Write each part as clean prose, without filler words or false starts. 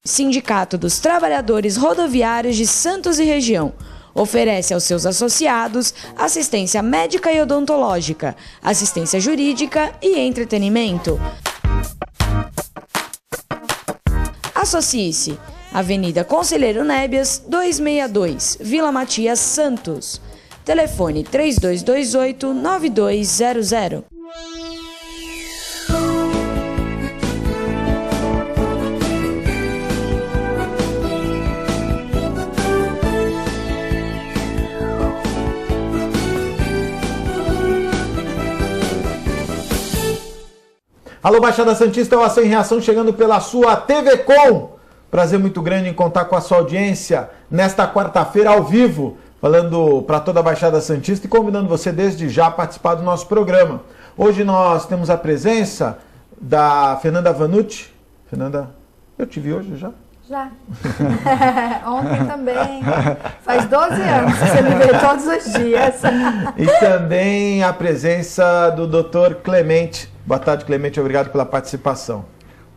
Sindicato dos Trabalhadores Rodoviários de Santos e Região oferece aos seus associados assistência médica e odontológica, assistência jurídica e entretenimento. Associe-se. Avenida Conselheiro Nébias, 262, Vila Matias, Santos. Telefone 3228-9200. Alô, Baixada Santista, o Ação em Reação chegando pela sua TV Com. Prazer muito grande em contar com a sua audiência nesta quarta-feira ao vivo, falando para toda a Baixada Santista e convidando você desde já a participar do nosso programa. Hoje nós temos a presença da Fernanda Vanucci. Fernanda, eu te vi hoje já? Já. Ontem também. Faz 12 anos que você me vê todos os dias. E também a presença do Dr. Clemente. Boa tarde, Clemente. Obrigado pela participação.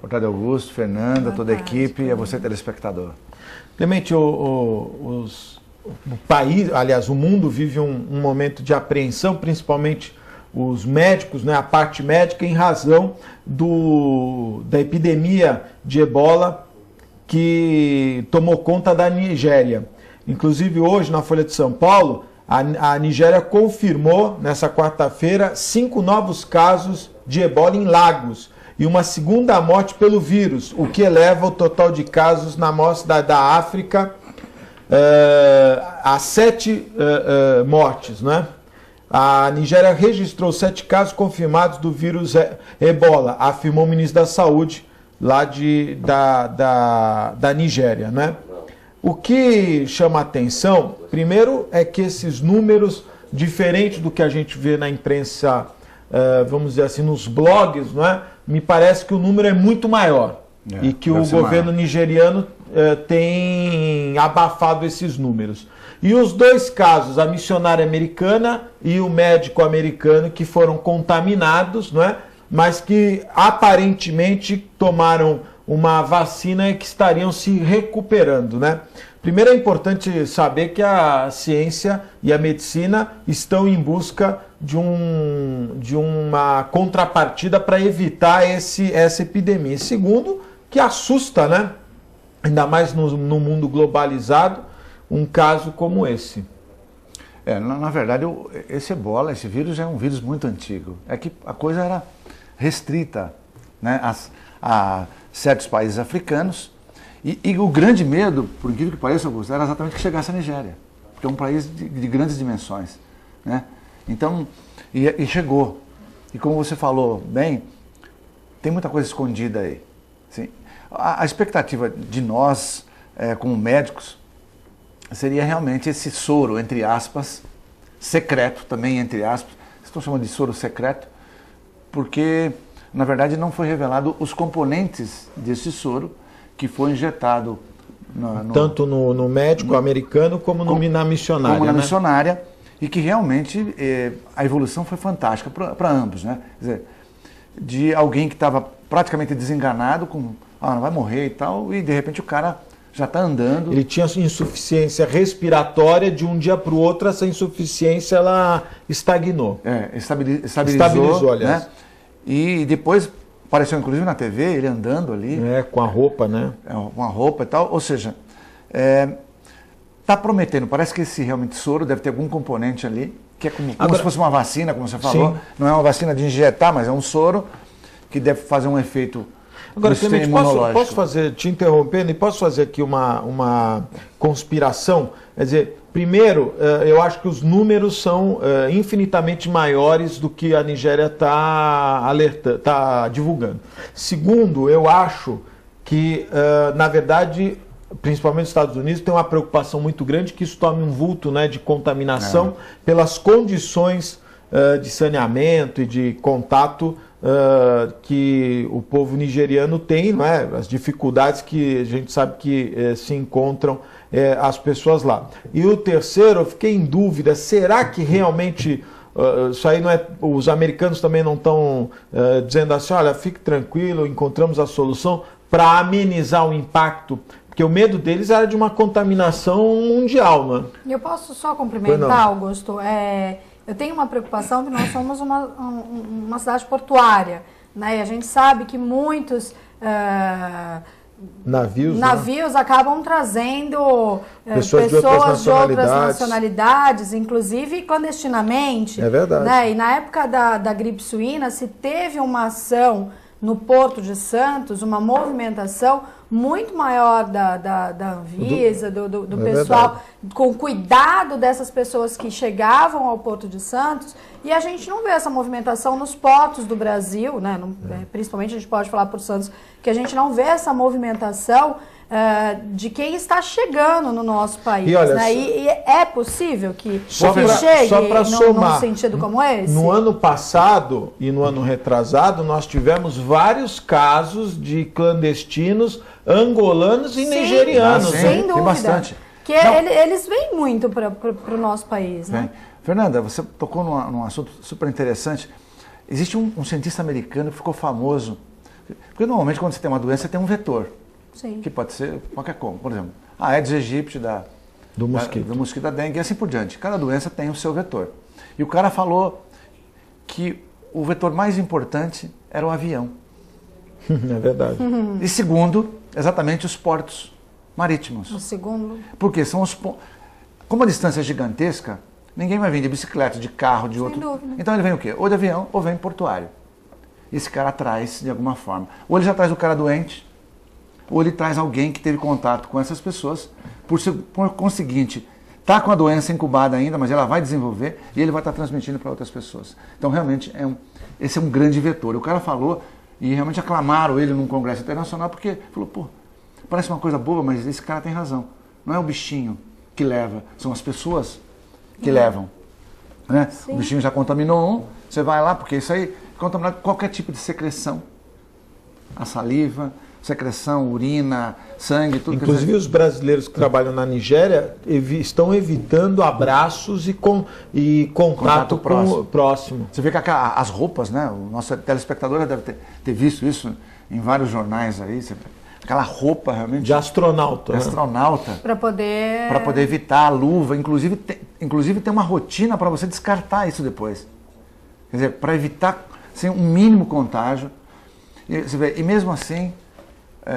Boa tarde, Augusto, Fernanda, toda a equipe e a você, telespectador. Clemente, o país, aliás, o mundo vive um momento de apreensão, principalmente os médicos, né, a parte médica, em razão da epidemia de ebola que tomou conta da Nigéria. Inclusive, hoje, na Folha de São Paulo, a Nigéria confirmou, nessa quarta-feira, 5 novos casos de ebola em Lagos e uma segunda morte pelo vírus, o que eleva o total de casos na amostra da África a 7 mortes, né? A Nigéria registrou 7 casos confirmados do vírus ebola, afirmou o ministro da Saúde lá da Nigéria, né? O que chama a atenção, primeiro, é que esses números, diferente do que a gente vê na imprensa, vamos dizer assim, nos blogs, não é? Me parece que o número é muito maior e que o governo nigeriano tem abafado esses números. E os 2 casos, a missionária americana e o médico americano, que foram contaminados, não é? Mas que aparentemente tomaram uma vacina e que estariam se recuperando, né? Primeiro, é importante saber que a ciência e a medicina estão em busca de uma contrapartida para evitar essa epidemia. E segundo, que assusta, né? Ainda mais no mundo globalizado, um caso como esse. Na verdade, esse ebola, esse vírus é um vírus muito antigo. É que a coisa era restrita, né, a certos países africanos. E o grande medo, por incrível que pareça, Augusto, era exatamente que chegasse à Nigéria, porque é um país de grandes dimensões, né? Então, e chegou. E como você falou bem, tem muita coisa escondida aí. Assim, a expectativa de nós, como médicos, seria realmente esse soro, entre aspas, secreto, também entre aspas, estão chamando de soro secreto, porque, na verdade, não foi revelado os componentes desse soro, que foi injetado tanto no médico americano como na missionária. Como na missionária, e que realmente a evolução foi fantástica para ambos, né? Quer dizer, de alguém que estava praticamente desenganado, não vai morrer e tal, e de repente o cara já está andando. Ele tinha insuficiência respiratória, de um dia para o outro essa insuficiência ela estagnou. Estabilizou, aliás. Né? E depois apareceu inclusive na TV, ele andando ali. Com a roupa, né? Com a roupa e tal. Ou seja, está prometendo, parece que esse realmente soro deve ter algum componente ali, que é como se fosse uma vacina, como você falou. Sim. Não é uma vacina de injetar, mas é um soro que deve fazer um efeito. Agora, Clemente, posso fazer, te interrompendo, e posso fazer aqui uma conspiração? Quer dizer, primeiro, eu acho que os números são infinitamente maiores do que a Nigéria está divulgando. Segundo, eu acho que, na verdade, principalmente os Estados Unidos, tem uma preocupação muito grande que isso tome um vulto, né, de contaminação pelas condições de saneamento e de contato que o povo nigeriano tem, não é? As dificuldades que a gente sabe que se encontram as pessoas lá. E o terceiro, eu fiquei em dúvida, será que realmente Isso aí não é, os americanos também não estão dizendo assim, olha, fique tranquilo, encontramos a solução para amenizar o impacto, porque o medo deles era de uma contaminação mundial, né? E eu posso só complementar, Augusto? Eu tenho uma preocupação que nós somos uma cidade portuária, né? E a gente sabe que muitos navios acabam trazendo pessoas de outras nacionalidades, inclusive clandestinamente. É verdade. Né? E na época da gripe suína se teve uma ação no Porto de Santos, uma movimentação muito maior da Anvisa, do pessoal, verdade, com cuidado dessas pessoas que chegavam ao Porto de Santos, e a gente não vê essa movimentação nos portos do Brasil, né? Principalmente a gente pode falar por Santos, que a gente não vê essa movimentação de quem está chegando no nosso país. E, olha, né? E é possível que chegue num sentido como esse? No ano passado e no ano retrasado, nós tivemos vários casos de clandestinos angolanos e nigerianos. Sim, sem dúvida. Tem bastante. Que eles vêm muito para o nosso país. Né? Fernanda, você tocou num assunto super interessante. Existe um cientista americano que ficou famoso, porque normalmente quando você tem uma doença, você tem um vetor. Sim. Que pode ser qualquer como. Por exemplo, a Aedes aegypti do mosquito da dengue e assim por diante. Cada doença tem o seu vetor. E o cara falou que o vetor mais importante era o avião. É verdade. E segundo, exatamente os portos marítimos. O segundo. Porque são como a distância é gigantesca, ninguém vai vir de bicicleta, de carro, de outro. Sem dúvida. Então ele vem o quê? Ou de avião ou vem portuário. Esse cara traz de alguma forma. Ou ele já traz o cara doente, ou ele traz alguém que teve contato com essas pessoas, por conseguinte, está com a doença incubada ainda, mas ela vai desenvolver e ele vai estar transmitindo para outras pessoas. Então, realmente, esse é um grande vetor. O cara falou, e realmente aclamaram ele num congresso internacional, porque falou, pô, parece uma coisa boba, mas esse cara tem razão. Não é o bichinho que leva, são as pessoas que levam. Né? O bichinho já contaminou você vai lá, porque isso aí contaminar qualquer tipo de secreção, a saliva, secreção, urina, sangue, tudo. Inclusive os brasileiros que trabalham na Nigéria estão evitando abraços e contato próximo. Você vê que as roupas, né? O nosso telespectador deve ter visto isso em vários jornais aí. Aquela roupa realmente... De astronauta. De astronauta. Para poder evitar a luva. Inclusive tem uma rotina para você descartar isso depois. Quer dizer, para evitar assim, um mínimo contágio. E mesmo assim...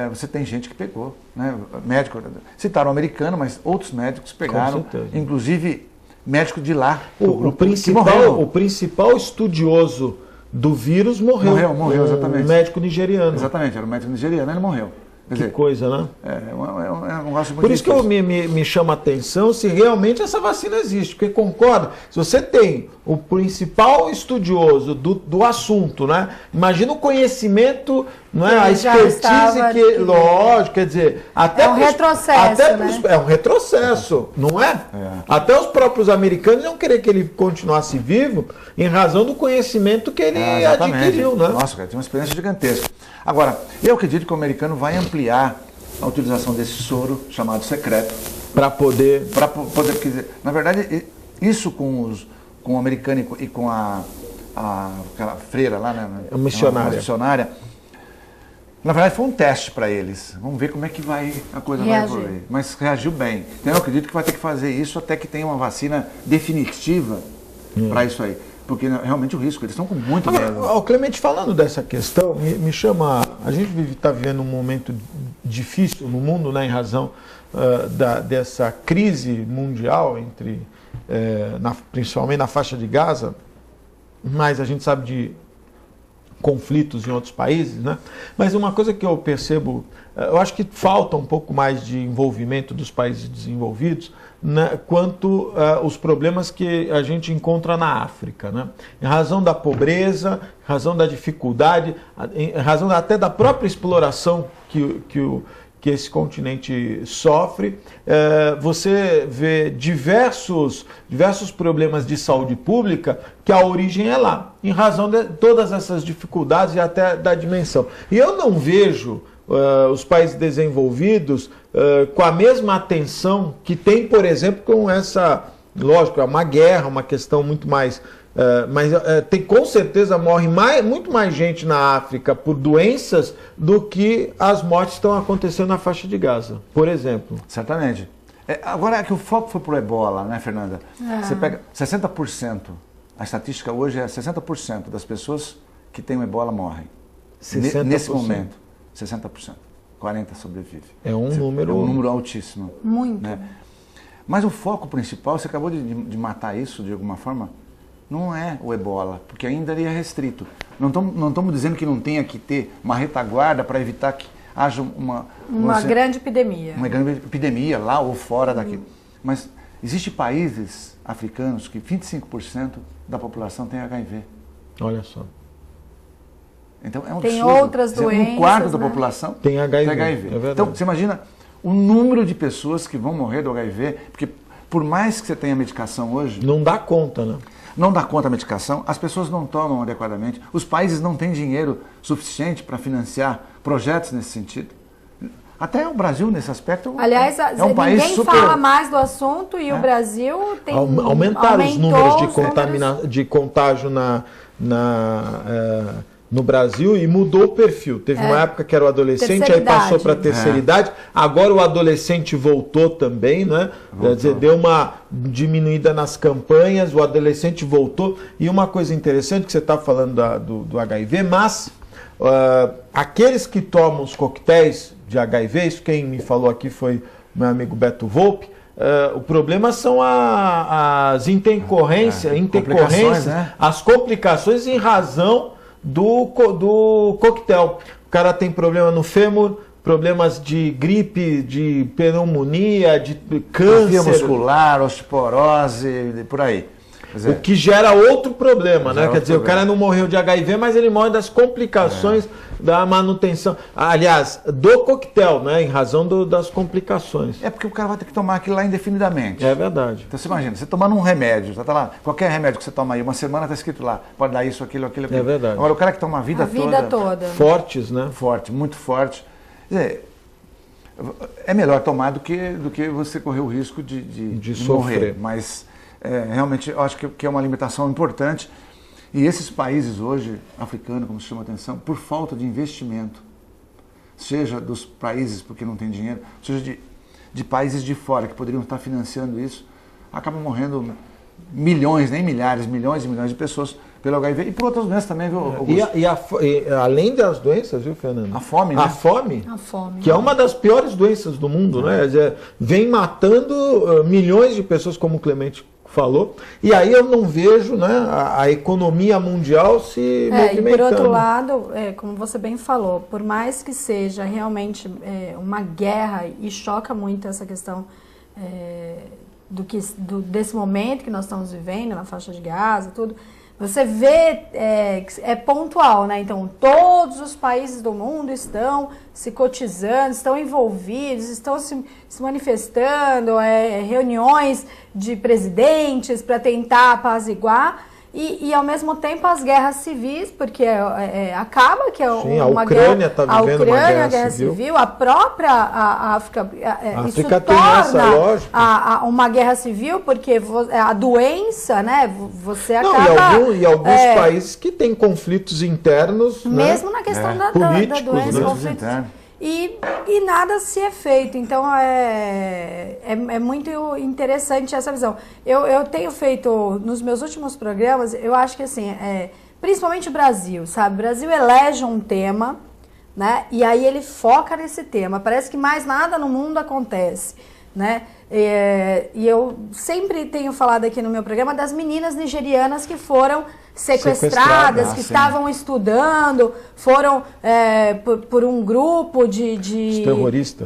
você tem gente que pegou, né? Médico, citaram o americano, mas outros médicos pegaram, inclusive médico de lá. O principal estudioso do vírus morreu. Morreu, exatamente. Um médico nigeriano. Exatamente, era um médico nigeriano, ele morreu. Que coisa, né? É um negócio muito Por isso difícil. Que me chama a atenção se realmente essa vacina existe. Porque concordo, se você tem o principal estudioso do assunto, né? Imagina o conhecimento, não é? A expertise que lógico, quer dizer, até é um retrocesso, né? É um retrocesso, não é? Até os próprios americanos iam querer que ele continuasse vivo em razão do conhecimento que ele adquiriu, né? Nossa, cara, tem uma experiência gigantesca. Agora, eu acredito que o americano vai ampliar a utilização desse soro chamado secreto para poder, quer dizer, na verdade, isso com o americano e com aquela freira lá, né? A missionária. Na verdade, foi um teste para eles. Vamos ver como é que a coisa vai evoluir. Mas reagiu bem. Então, eu acredito que vai ter que fazer isso até que tenha uma vacina definitiva para isso aí. Porque realmente o risco, eles estão com muito medo. O Clemente, falando dessa questão, me chama... A gente está vivendo um momento difícil no mundo, né, em razão dessa crise mundial, principalmente na faixa de Gaza, mas a gente sabe de conflitos em outros países, né? Mas uma coisa que eu percebo, eu acho que falta um pouco mais de envolvimento dos países desenvolvidos, né, quanto os problemas que a gente encontra na África, né? Em razão da pobreza, em razão da dificuldade, em razão até da própria exploração que esse continente sofre, você vê diversos problemas de saúde pública que a origem é lá, em razão de todas essas dificuldades e até da dimensão. E eu não vejo os países desenvolvidos com a mesma atenção que tem, por exemplo, com essa... Lógico, é uma guerra, uma questão muito mais Mas com certeza morre muito mais gente na África por doenças do que as mortes estão acontecendo na faixa de Gaza, por exemplo. Certamente. Agora é que o foco foi para o ebola, né, Fernanda? Você pega 60%, a estatística hoje é 60% das pessoas que têm o ebola morrem. 60%. Nesse momento, 60%. 40% sobrevivem. É um número altíssimo. Muito. Né? Mas o foco principal, você acabou de matar isso de alguma forma, não é o ebola, porque ainda ele é restrito. Não estamos dizendo que não tenha que ter uma retaguarda para evitar que haja uma grande epidemia. Uma grande epidemia lá ou fora daqui. Mas existem países africanos que 25% da população tem HIV. Olha só. Então é um tem absurdo. outras doenças, um quarto da população tem HIV. Tem HIV. É verdade. Então você imagina o número de pessoas que vão morrer do HIV, porque por mais que você tenha medicação hoje... Não dá conta, né? Não dá conta a medicação, as pessoas não tomam adequadamente, os países não têm dinheiro suficiente para financiar projetos nesse sentido. Até o Brasil, nesse aspecto, aliás, é um país ninguém super... fala mais do assunto e o Brasil tem aumentaram os números de contágio no Brasil e mudou o perfil. Teve uma época que era o adolescente, aí passou para a terceira idade. Agora o adolescente voltou também, né? Quer dizer, deu uma diminuída nas campanhas, o adolescente voltou. E uma coisa interessante que você está falando do HIV, mas aqueles que tomam os coquetéis de HIV, isso quem me falou aqui foi meu amigo Beto Volpe, o problema são as intercorrências, né? as complicações em razão do coquetel. O cara tem problema no fêmur, problemas de gripe, de pneumonia, de câncer. Atrofia muscular, osteoporose, por aí. O que gera outro problema, né? Quer dizer, o cara não morreu de HIV, mas ele morre das complicações da manutenção. Aliás, do coquetel, né? Em razão das complicações. É porque o cara vai ter que tomar aquilo lá indefinidamente. É verdade. Então você imagina, você tomando um remédio, tá lá, qualquer remédio que você toma aí, uma semana está escrito lá, pode dar isso, aquilo. É verdade. Agora o cara que toma a vida toda. Fortes, né? Forte, muito forte. Quer dizer, é melhor tomar do que você correr o risco de morrer. Mas realmente eu acho que é uma limitação importante. E esses países hoje, africanos, como se chama a atenção, por falta de investimento, seja dos países porque não tem dinheiro, seja de países de fora que poderiam estar financiando isso, acabam morrendo milhões, nem milhares, milhões e milhões de pessoas pelo HIV e por outras doenças também, viu, Augusto? E além das doenças, viu, Fernando? A fome, né? A fome, que é uma das piores doenças do mundo, né? Vem matando milhões de pessoas, como o Clemente falou, e aí eu não vejo, né, a economia mundial se movimentando. E por outro lado, como você bem falou, por mais que seja realmente uma guerra, e choca muito essa questão desse momento que nós estamos vivendo na faixa de Gaza, tudo, você vê, é pontual, né? Então, todos os países do mundo estão se cotizando, estão envolvidos, estão se manifestando, reuniões de presidentes para tentar apaziguar. E, ao mesmo tempo, as guerras civis, porque acaba que uma Ucrânia está vivendo uma guerra civil, a própria África, isso tem essa lógica. Uma guerra civil, porque a doença, né, você acaba... E alguns países que têm conflitos internos, mesmo, né, na questão da políticos, doença, conflitos e nada se é feito. Então, é muito interessante essa visão. Eu tenho feito, nos meus últimos programas, eu acho que assim, principalmente o Brasil, sabe? O Brasil elege um tema, né? E aí ele foca nesse tema. Parece que mais nada no mundo acontece, né? E eu sempre tenho falado aqui no meu programa das meninas nigerianas que foram sequestradas, que estavam estudando, foram por um grupo de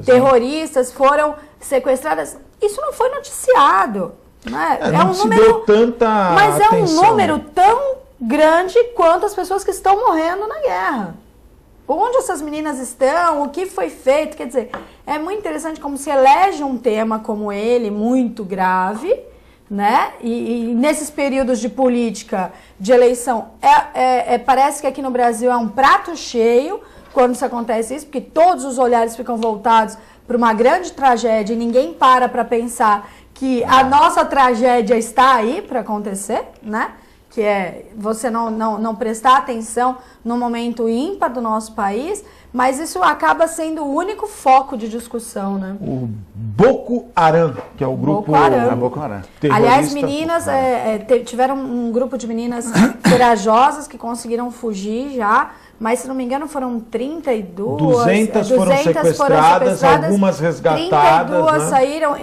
terroristas, foram sequestradas. Isso não foi noticiado, né? Não se deu tanta mas atenção. É um número tão grande quanto as pessoas que estão morrendo na guerra. Onde essas meninas estão, o que foi feito, quer dizer, é muito interessante como se elege um tema como ele, muito grave, né? E nesses períodos de política, de eleição, parece que aqui no Brasil é um prato cheio quando isso acontece, porque todos os olhares ficam voltados para uma grande tragédia e ninguém para pensar que a nossa tragédia está aí para acontecer, né? que é você não prestar atenção no momento ímpar do nosso país, mas isso acaba sendo o único foco de discussão, né? O Boko Haram, que é o grupo... Boko Haram. Boko Haram. Aliás, meninas, tiveram um grupo de meninas corajosas que conseguiram fugir já, mas se não me engano foram 32... 200 foram sequestradas, algumas resgatadas. 32 né? saíram,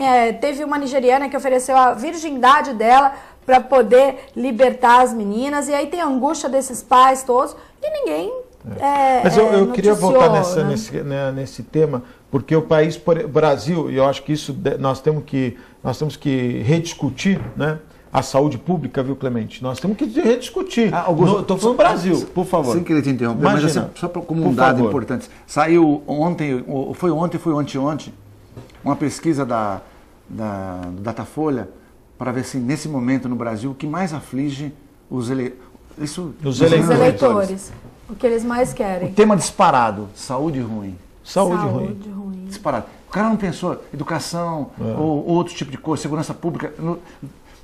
teve uma nigeriana que ofereceu a virgindade dela para poder libertar as meninas, e aí tem a angústia desses pais todos, e ninguém... Mas eu queria voltar né? nesse tema, porque o país, Brasil, e eu acho que isso nós temos que rediscutir, né? A saúde pública, viu, Clemente? Nós temos que rediscutir. Estou falando Brasil, por favor. Sem querer te interromper, Imagina, mas assim, só como um dado importante. Saiu ontem, foi anteontem, uma pesquisa da Datafolha para ver se nesse momento no Brasil o que mais aflige os eleitores. O que eles mais querem. O tema disparado, saúde ruim. Saúde ruim. Disparado. O cara não pensou educação ou outro tipo de coisa, segurança pública.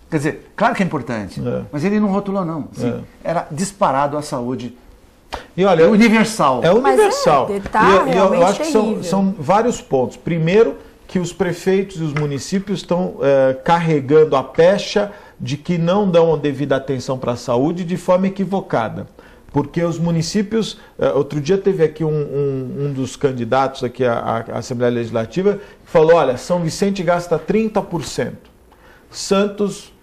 Quer dizer, claro que é importante, mas ele não rotulou não. Assim, era disparado a saúde. E olha, universal. É universal. E eu acho que são vários pontos. Primeiro, que os prefeitos e os municípios estão carregando a pecha de que não dão a devida atenção para a saúde de forma equivocada. Porque os municípios... outro dia teve aqui um dos candidatos aqui à Assembleia Legislativa que falou, olha, São Vicente gasta 30%. Santos,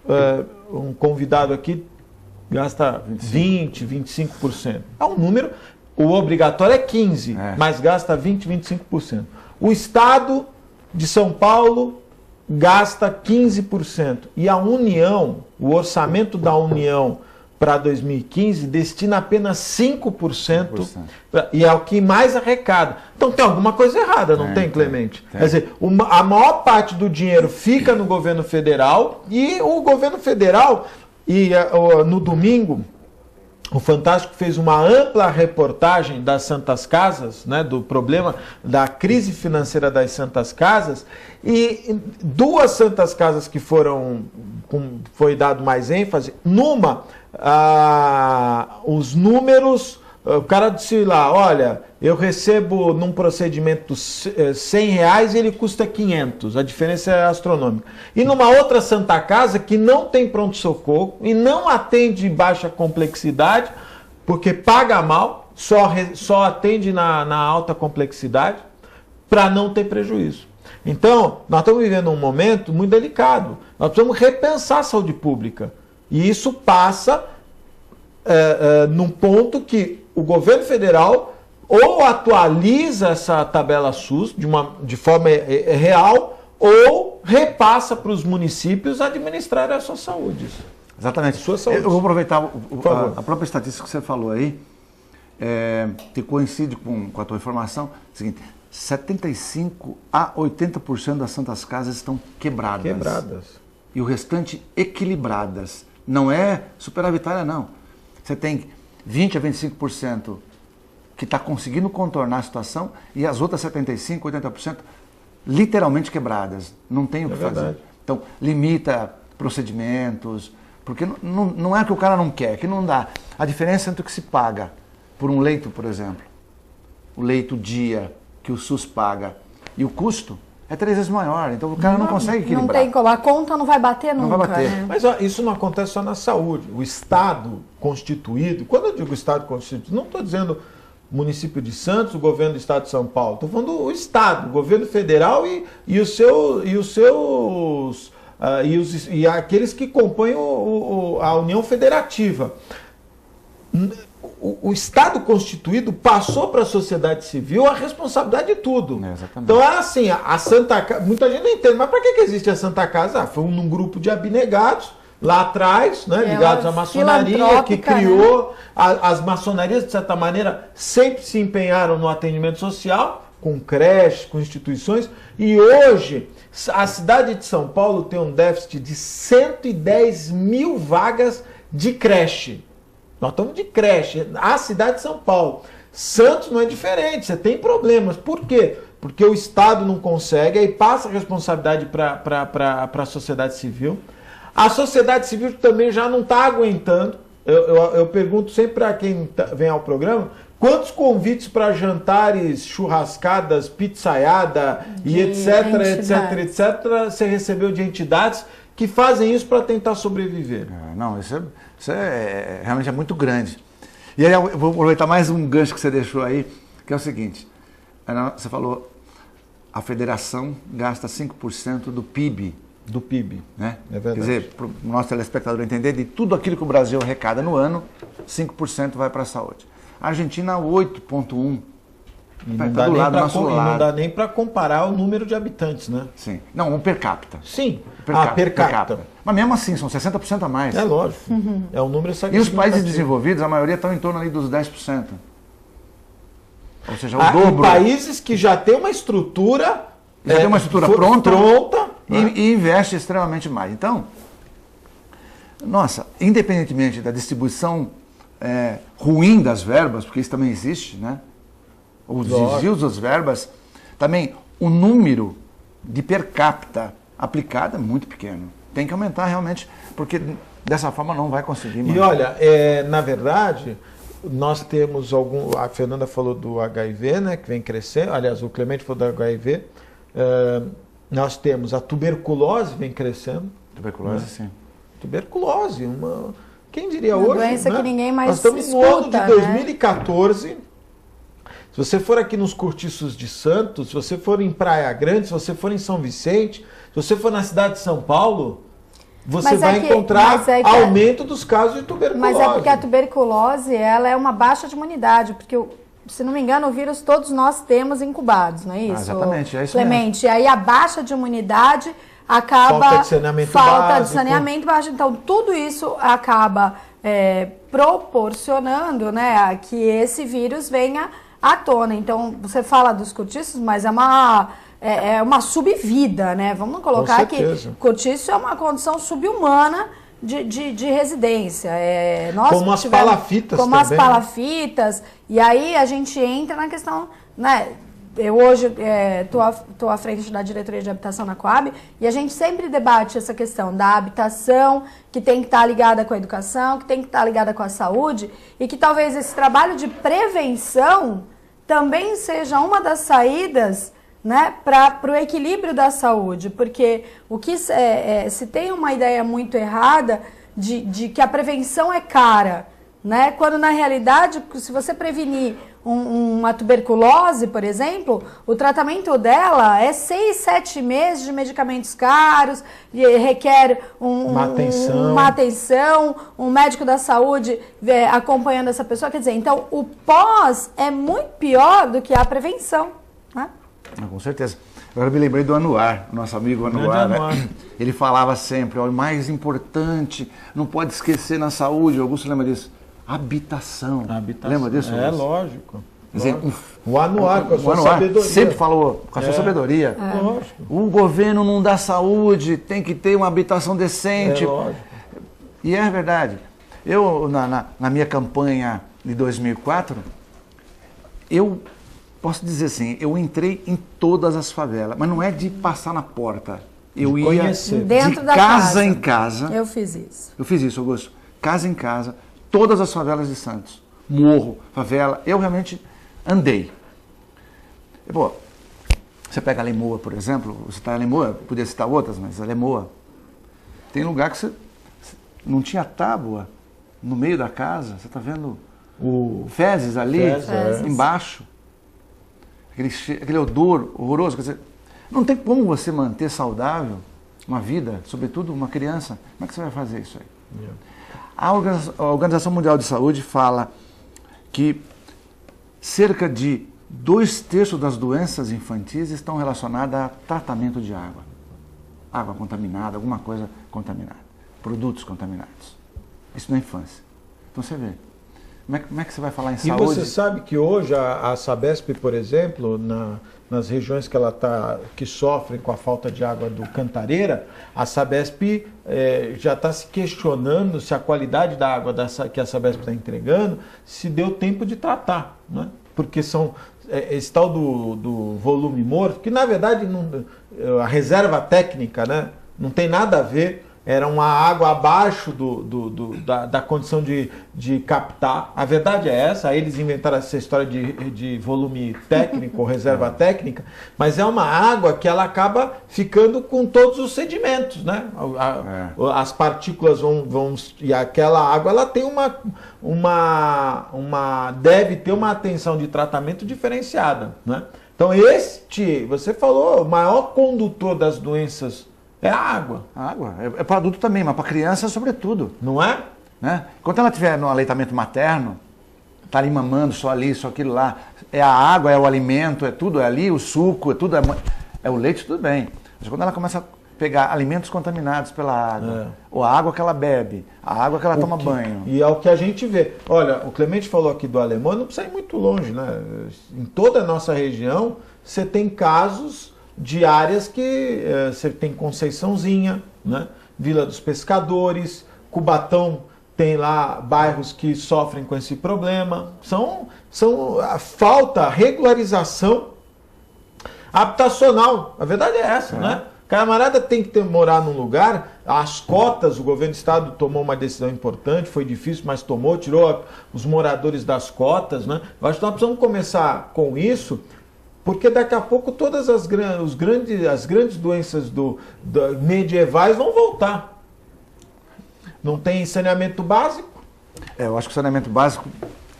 um convidado aqui, gasta 20%, 25%. É um número... O obrigatório é 15%, mas gasta 20%, 25%. O Estado de São Paulo gasta 15%. E a União, o orçamento da União para 2015 destina apenas 5%, e é o que mais arrecada. Então tem alguma coisa errada, não tem, Clemente? Quer dizer, a maior parte do dinheiro fica no governo federal, e o governo federal, no domingo, o Fantástico fez uma ampla reportagem das Santas Casas, né, do problema da crise financeira das Santas Casas, e duas Santas Casas que foi dado mais ênfase, numa, os números, o cara disse lá, olha, eu recebo num procedimento R$100 e ele custa 500, a diferença é astronômica. E numa outra Santa Casa que não tem pronto-socorro e não atende baixa complexidade, porque paga mal, só atende na alta complexidade, para não ter prejuízo. Então, nós estamos vivendo um momento muito delicado. Nós precisamos repensar a saúde pública. E isso passa num ponto que o governo federal ou atualiza essa tabela SUS de forma real ou repassa para os municípios administrarem a sua saúde. Exatamente. Sua saúde. Eu vou aproveitar a própria estatística que você falou aí, que coincide com a tua informação. É o seguinte, 75% a 80% das Santas Casas estão quebradas. E o restante equilibradas. Não é superavitária, não. Você tem 20% a 25% que está conseguindo contornar a situação e as outras 75%, 80% literalmente quebradas. Não tem o que fazer. Então, limita procedimentos, porque não é que o cara não quer, que não dá. A diferença entre o que se paga por um leito, por exemplo, o leito dia que o SUS paga e o custo é 3 vezes maior. Então o cara não consegue equilibrar. Não tem como, a conta não vai bater nunca. Não vai bater. Né? Mas isso não acontece só na saúde. O Estado constituído, quando eu digo Estado constituído, não estou dizendo município de Santos, o governo do Estado de São Paulo. Estou falando o Estado, o governo federal e aqueles que compõem a União Federativa. O Estado constituído passou para a sociedade civil a responsabilidade de tudo. Então é assim, a Santa Casa, muita gente não entende, mas para que existe a Santa Casa? Foi um grupo de abnegados lá atrás, né, ligados à maçonaria, que criou, né? As maçonarias, de certa maneira, sempre se empenharam no atendimento social, com creches, com instituições, e hoje a cidade de São Paulo tem um déficit de 110 mil vagas de creche. Nós estamos de creche, a cidade de São Paulo. Santos não é diferente, você tem problemas. Por quê? Porque o Estado não consegue, aí passa a responsabilidade para a sociedade civil. A sociedade civil também já não está aguentando, Eu pergunto sempre para quem vem ao programa, quantos convites para jantares, churrascadas, pizzaiada e etc, etc, você recebeu de entidades que fazem isso para tentar sobreviver? Não, isso realmente é muito grande. E aí eu vou aproveitar mais um gancho que você deixou aí, que é o seguinte, você falou, a federação gasta 5% do PIB. Do PIB, né? É verdade. Quer dizer, para o nosso telespectador entender, de tudo aquilo que o Brasil arrecada no ano, 5% vai para a saúde. A Argentina, 8,1%. Não dá nem para comparar o número de habitantes, né? Sim. Não, per capita. Sim. Per capita. Mas mesmo assim, são 60% a mais. É lógico. É um número E os países desenvolvidos, a maioria estão em torno ali dos 10%. Ou seja, o dobro. Países que já têm uma estrutura... Já tem uma estrutura pronta né? e investe extremamente mais. Então, nossa, independentemente da distribuição ruim das verbas, porque isso também existe, né? Os desvios das verbas, também o número de per capita aplicado é muito pequeno. Tem que aumentar realmente, porque dessa forma não vai conseguir mais. E olha, na verdade, nós temos a Fernanda falou do HIV, né, que vem crescendo, aliás, o Clemente falou do HIV, nós temos a tuberculose vem crescendo. Tuberculose, né? sim. Tuberculose, quem diria uma hoje? doença, né? Que ninguém mais nós estamos escuta, no ano de 2014. Né? Se você for aqui nos Cortiços de Santos, se você for em Praia Grande, se você for em São Vicente, se você for na cidade de São Paulo, você vai encontrar aumento dos casos de tuberculose. Mas é porque a tuberculose ela é uma baixa de imunidade, porque, se não me engano, o vírus todos nós temos incubados, não é isso? Exatamente, é isso Clemente, mesmo. E aí a baixa de imunidade acaba... Falta de saneamento básico. De saneamento básico. Então, tudo isso acaba proporcionando, né, que esse vírus venha à tona. Então, você fala dos cortiços, mas é uma subvida, né? Vamos colocar que cortiço é uma condição subhumana de residência. Como as palafitas como também. As palafitas. E aí a gente entra na questão, né? Eu hoje estou à frente da diretoria de habitação na Coab e a gente sempre debate essa questão da habitação, que tem que estar ligada com a educação, que tem que estar ligada com a saúde e que talvez esse trabalho de prevenção também seja uma das saídas, né, para o equilíbrio da saúde, porque o que se tem uma ideia muito errada de que a prevenção é cara, né, quando na realidade, se você prevenir uma tuberculose, por exemplo, o tratamento dela é 6, 7 meses de medicamentos caros, requer uma atenção, um médico da saúde acompanhando essa pessoa, quer dizer, então o pós é muito pior do que a prevenção, né? Com certeza. Agora eu me lembrei do Anuar, nosso amigo Anuar, né? Ele falava sempre, o mais importante, não pode esquecer na saúde, Augusto lembra disso? Habitação. Lembra disso? É, lógico. Dizer, o Anuar, com a sua sabedoria. Sempre falou com a sua sabedoria. Lógico. O governo não dá saúde, tem que ter uma habitação decente. Lógico. E é verdade. Eu, na minha campanha de 2004, eu posso dizer assim, eu entrei em todas as favelas, mas não é de passar na porta. Eu ia dentro de da casa em casa. Eu fiz isso. Eu fiz isso, Augusto. Casa em casa, todas as favelas de Santos. Morro, favela, eu realmente andei. Pô, você pega a Lemoa, por exemplo, você está em Lemoa, podia citar outras, mas a Lemoa, tem lugar que você não tinha tábua no meio da casa, você está vendo o fezes ali, embaixo, aquele odor horroroso, quer dizer, não tem como você manter saudável uma vida, sobretudo uma criança, como é que você vai fazer isso aí? A Organização Mundial de Saúde fala que cerca de 2/3 das doenças infantis estão relacionadas a tratamento de água. Água contaminada, alguma coisa contaminada. Produtos contaminados. Isso na infância. Então você vê. Como é que você vai falar em saúde? E você sabe que hoje a Sabesp, por exemplo, nas regiões que sofrem com a falta de água do Cantareira, a Sabesp já está se questionando se a qualidade da água que a Sabesp está entregando, se deu tempo de tratar, né? Porque esse tal do volume morto, que na verdade a reserva técnica, né, não tem nada a ver era uma água abaixo da condição de captar. A verdade é essa, aí eles inventaram essa história de volume técnico, ou reserva técnica, mas é uma água que ela acaba ficando com todos os sedimentos, né? As partículas vão e aquela água ela tem deve ter uma atenção de tratamento diferenciada, né? Então você falou, o maior condutor das doenças é a água. A água. É para adulto também, mas para criança sobretudo. Não é? Né? Enquanto ela estiver no aleitamento materno, está ali mamando, só ali, só aquilo lá, é a água, é o alimento, é tudo, é ali, o suco, é tudo, é o leite, tudo bem. Mas quando ela começa a pegar alimentos contaminados pela água, ou a água que ela bebe, a água que ela toma banho. E é o que a gente vê. Olha, o Clemente falou aqui do alemão, não precisa ir muito longe, né? Em toda a nossa região, você tem casos de áreas que você tem Conceiçãozinha, né? Vila dos Pescadores, Cubatão tem lá bairros que sofrem com esse problema. São a falta, regularização habitacional. A verdade é essa, né? Camarada tem que morar num lugar, as cotas, o governo do estado tomou uma decisão importante, foi difícil, mas tomou, tirou os moradores das cotas, né? Eu acho que nós precisamos começar com isso, porque daqui a pouco todas as grandes doenças medievais vão voltar. Não tem saneamento básico? Eu acho que o saneamento básico,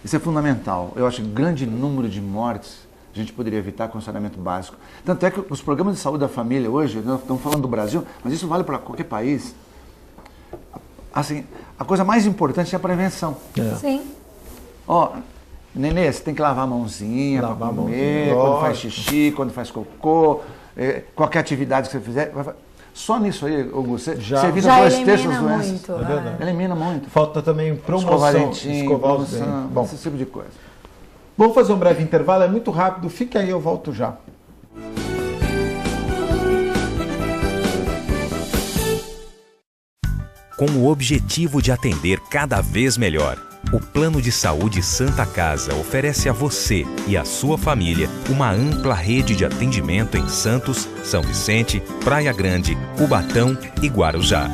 isso é fundamental. Eu acho que grande número de mortes a gente poderia evitar com o saneamento básico. Tanto é que os programas de saúde da família hoje, nós estamos falando do Brasil, mas isso vale para qualquer país. Assim, a coisa mais importante é a prevenção. Sim. Nenê, você tem que lavar a mãozinha para comer, quando faz xixi, quando faz cocô, qualquer atividade que você fizer. Só nisso aí, Augusto, você evita 2/3 das doenças. Muito, é verdade. Elimina muito. Falta também promoção, escovar os dentes. Bom, esse tipo de coisa. Vamos fazer um breve intervalo, é muito rápido, fica aí, eu volto já. Com o objetivo de atender cada vez melhor, o Plano de Saúde Santa Casa oferece a você e a sua família uma ampla rede de atendimento em Santos, São Vicente, Praia Grande, Cubatão e Guarujá.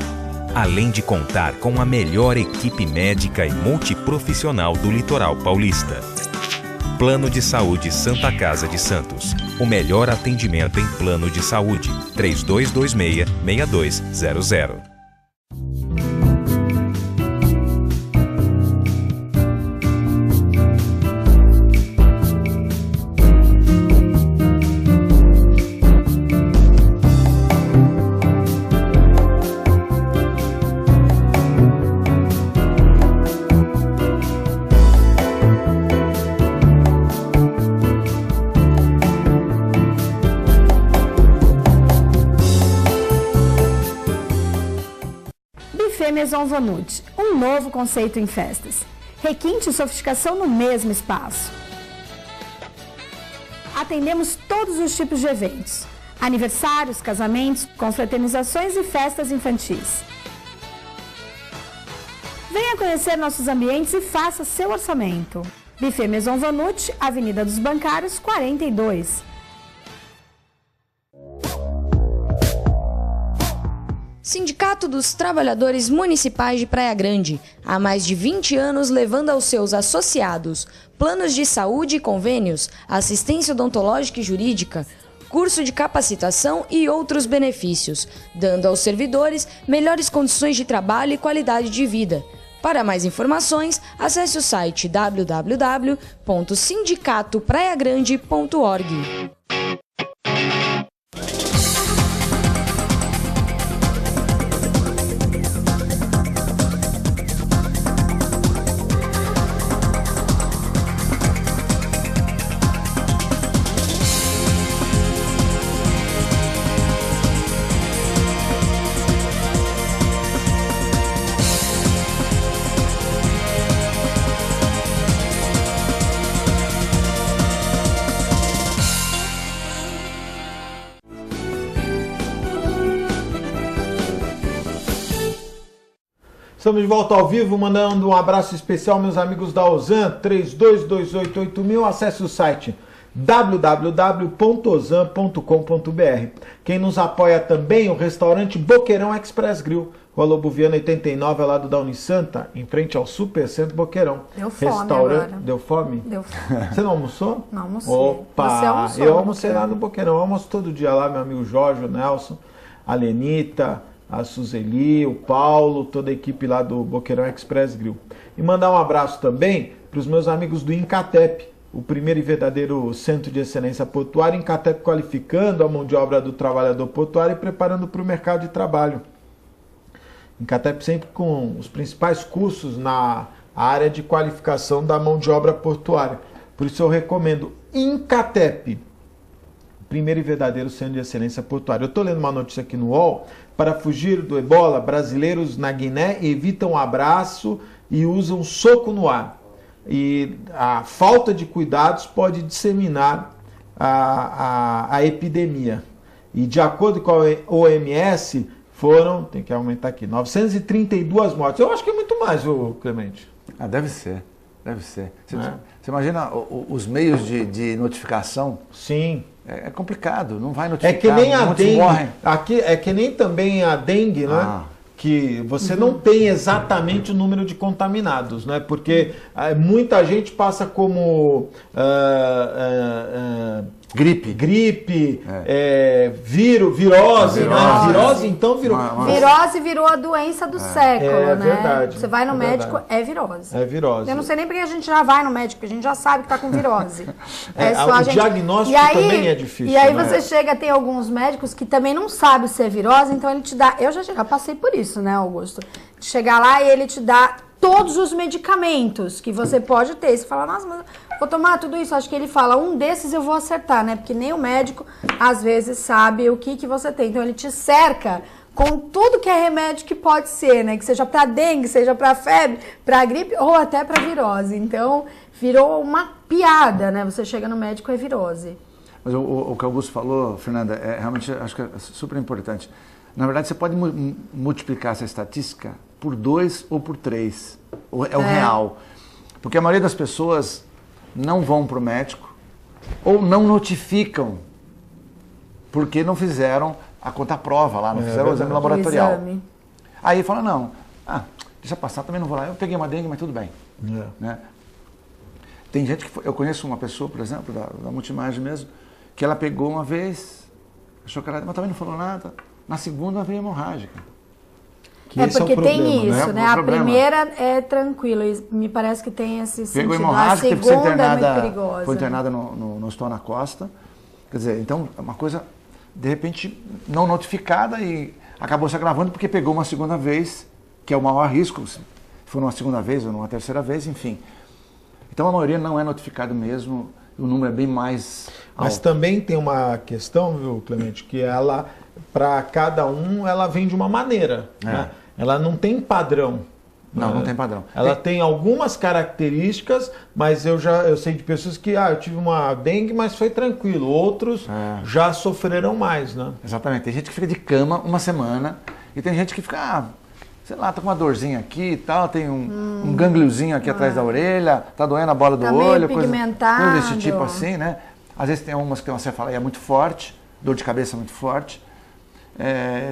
Além de contar com a melhor equipe médica e multiprofissional do litoral paulista. Plano de Saúde Santa Casa de Santos. O melhor atendimento em plano de saúde. 3226-6200. Maison Vanut, um novo conceito em festas. Requinte e sofisticação no mesmo espaço. Atendemos todos os tipos de eventos. Aniversários, casamentos, confraternizações e festas infantis. Venha conhecer nossos ambientes e faça seu orçamento. Buffet Maison Vanut, Avenida dos Bancários, 42. Sindicato dos Trabalhadores Municipais de Praia Grande, há mais de 20 anos levando aos seus associados planos de saúde e convênios, assistência odontológica e jurídica, curso de capacitação e outros benefícios, dando aos servidores melhores condições de trabalho e qualidade de vida. Para mais informações, acesse o site www.sindicatopraiagrande.org. Estamos de volta ao vivo, mandando um abraço especial, meus amigos da Ozan, 32288000. Acesse o site www.ozan.com.br. Quem nos apoia também, o restaurante Boqueirão Express Grill. Rua Lobo Viana 89, ao lado da Unisanta, em frente ao Supercentro Boqueirão. Deu fome Restaurante. agora. Deu fome? Deu fome. Você não almoçou? Não almocei. Opa! Você almoçou Eu no almocei lá no Boqueirão. Eu almoço todo dia lá, meu amigo Jorge, o Nelson, a Lenita, a Suzeli, o Paulo, toda a equipe lá do Boqueirão Express Grill. E mandar um abraço também para os meus amigos do Incatep, o primeiro e verdadeiro centro de excelência portuária, Incatep qualificando a mão de obra do trabalhador portuário e preparando para o mercado de trabalho. Incatep sempre com os principais cursos na área de qualificação da mão de obra portuária. Por isso eu recomendo Incatep, primeiro e verdadeiro centro de excelência portuária. Eu estou lendo uma notícia aqui no UOL. Para fugir do ebola, brasileiros na Guiné evitam abraço e usam soco no ar. E a falta de cuidados pode disseminar a epidemia. E de acordo com a OMS, foram, tem que aumentar aqui, 932 mortes. Eu acho que é muito mais, viu, Clemente? Ah, deve ser. Você imagina os meios de notificação? Sim. É complicado, não vai notificar. É que nem a dengue. Morrem. Aqui, é que nem também a dengue, né? Que você não tem exatamente o número de contaminados, né? Porque muita gente passa como gripe, virose, né? Virose, então virou. Virose virou a doença do século, né? Verdade, você vai no médico, é virose. É virose. Eu não sei nem porque a gente já vai no médico, porque a gente já sabe que tá com virose. O diagnóstico também é difícil. E aí né? você chega, tem alguns médicos que também não sabem se é virose, então ele te dá. Eu já passei por isso, né, Augusto? De chegar lá e ele te dá todos os medicamentos que você pode ter. Você fala, nossa, mas vou tomar tudo isso. Acho que ele fala, um desses eu vou acertar, né? Porque nem o médico, às vezes, sabe o que você tem. Então, ele te cerca com tudo que é remédio que pode ser, né? Que seja para dengue, seja para febre, para gripe ou até para virose. Então, virou uma piada, né? Você chega no médico, é virose. Mas o que o Augusto falou, Fernanda, realmente acho que é super importante. Na verdade, você pode multiplicar essa estatística por 2 ou por 3. É o real. Porque a maioria das pessoas não vão para o médico ou não notificam porque não fizeram a contraprova lá, não fizeram o exame laboratorial. Aí fala, não, deixa passar, também não vou lá. Eu peguei uma dengue, mas tudo bem. Né? Tem gente que... Eu conheço uma pessoa, por exemplo, da Multimagem mesmo, que ela pegou uma vez, achou que ela... Mas também não falou nada. Na segunda veio hemorrágica. Porque tem isso, né? A primeira é tranquila, me parece que tem esse sentido. Pegou hemorrágica, a segunda é muito perigosa. Foi internada no Hospital na Costa. Quer dizer, então é uma coisa, de repente, não notificada e acabou se agravando porque pegou uma segunda vez, que é o maior risco, se for uma segunda vez ou numa terceira vez, enfim. Então a maioria não é notificado mesmo, o número é bem mais alto. Mas também tem uma questão, viu, Clemente, que ela, para cada um, ela vem de uma maneira, né? Ela não tem padrão. Não tem padrão. Ela tem algumas características, mas eu sei de pessoas que, eu tive uma dengue, mas foi tranquilo. Outros já sofreram mais, né? Exatamente. Tem gente que fica de cama uma semana e tem gente que fica, sei lá, tá com uma dorzinha aqui e tal, tem um gangliozinho aqui atrás da orelha, tá doendo a bola do olho, coisa desse tipo assim, né? Às vezes tem umas que você fala, é muito forte, dor de cabeça muito forte.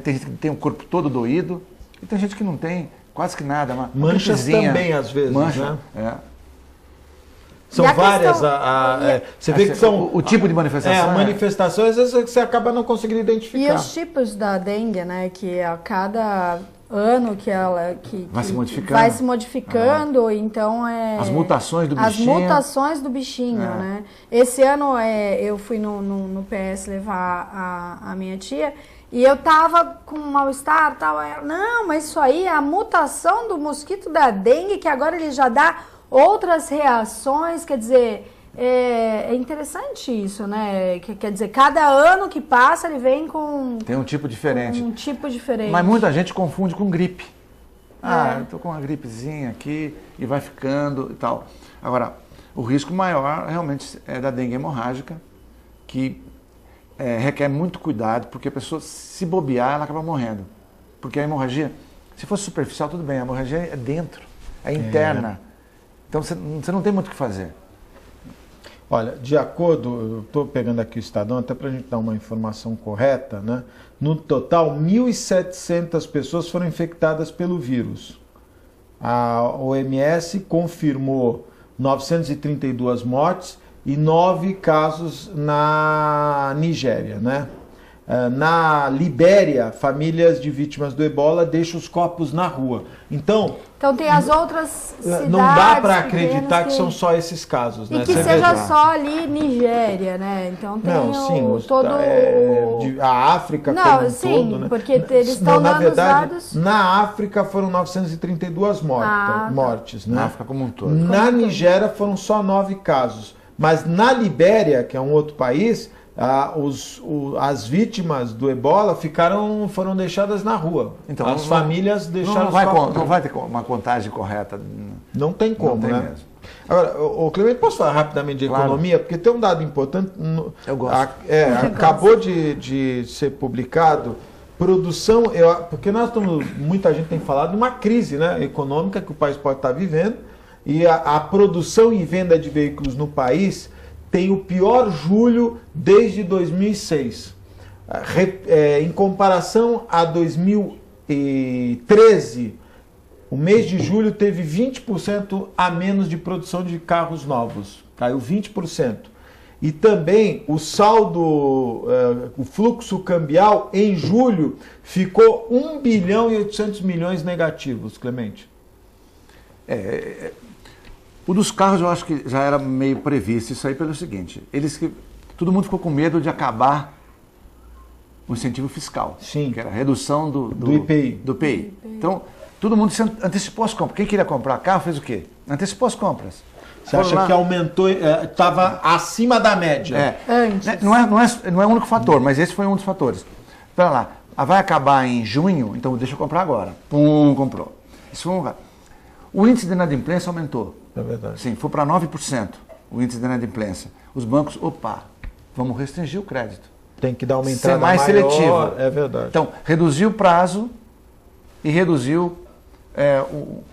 Tem gente que tem o corpo todo doído. E tem gente que não tem quase que nada. Manchas também, às vezes, né? São várias. Você vê que são... O tipo de manifestação. A manifestação, às vezes, você acaba não conseguindo identificar. E os tipos da dengue, né? Que a cada ano que ela... vai se modificando. Então, as mutações do bichinho. As mutações do bichinho, né? Esse ano, eu fui no PS levar a minha tia... E eu tava com um mal-estar e tal. Não, mas isso aí é a mutação do mosquito da dengue, que agora ele já dá outras reações. Quer dizer, é interessante isso, né? Quer dizer, cada ano que passa ele vem com... Tem um tipo diferente. Mas muita gente confunde com gripe. Eu tô com uma gripezinha aqui e vai ficando e tal. Agora, o risco maior realmente é da dengue hemorrágica, que... requer muito cuidado, porque a pessoa, se bobear, ela acaba morrendo. Porque a hemorragia, se fosse superficial, tudo bem, a hemorragia é dentro, é interna. Então você não tem muito o que fazer. Olha, de acordo, eu estou pegando aqui o Estadão, até para a gente dar uma informação correta, né? No total, 1.700 pessoas foram infectadas pelo vírus. A OMS confirmou 932 mortes e 9 casos na Nigéria, né? Na Libéria, famílias de vítimas do ebola deixam os corpos na rua. Então tem as outras cidades. Não dá para acreditar que são só esses casos, né? E que seja só ali Nigéria, né? Então tem a África como um todo, né? Porque eles estão dando os dados. Na África foram 932 mortes, né? Na África como um todo. Na Nigéria foram só 9 casos. Mas na Libéria, que é um outro país, as vítimas do ebola foram deixadas na rua. Então, as famílias deixaram não vai ter uma contagem correta. Não tem como, não tem né? Mesmo. Agora, Clemente, posso falar rapidamente de economia? Porque tem um dado importante. Eu gosto. Acabou de ser publicado produção, porque muita gente tem falado de uma crise, né, econômica que o país pode estar vivendo, e a produção e venda de veículos no país tem o pior julho desde 2006. Em comparação a 2013, o mês de julho teve 20% a menos de produção de carros novos. Caiu 20%. E também o saldo, o fluxo cambial em julho ficou 1 bilhão e 800 milhões negativos, Clemente. O dos carros eu acho que já era meio previsto isso aí pelo seguinte, todo mundo ficou com medo de acabar o incentivo fiscal. Sim. Que era a redução do IPI. Do IPI. Então, todo mundo se antecipou as compras. Quem queria comprar carro fez o quê? Antecipou as compras. Você acha que aumentou, estava acima da média? Antes. Não é o único fator, mas esse foi um dos fatores. Então, lá, vai acabar em junho, então deixa eu comprar agora. Pum, comprou. Isso foi o índice de inadimplência aumentou. É verdade. Sim, foi para 9% o índice de inadimplência. Os bancos, vamos restringir o crédito. Tem que dar uma entrada ser mais seletivo. É verdade. Então, reduziu o prazo e reduziu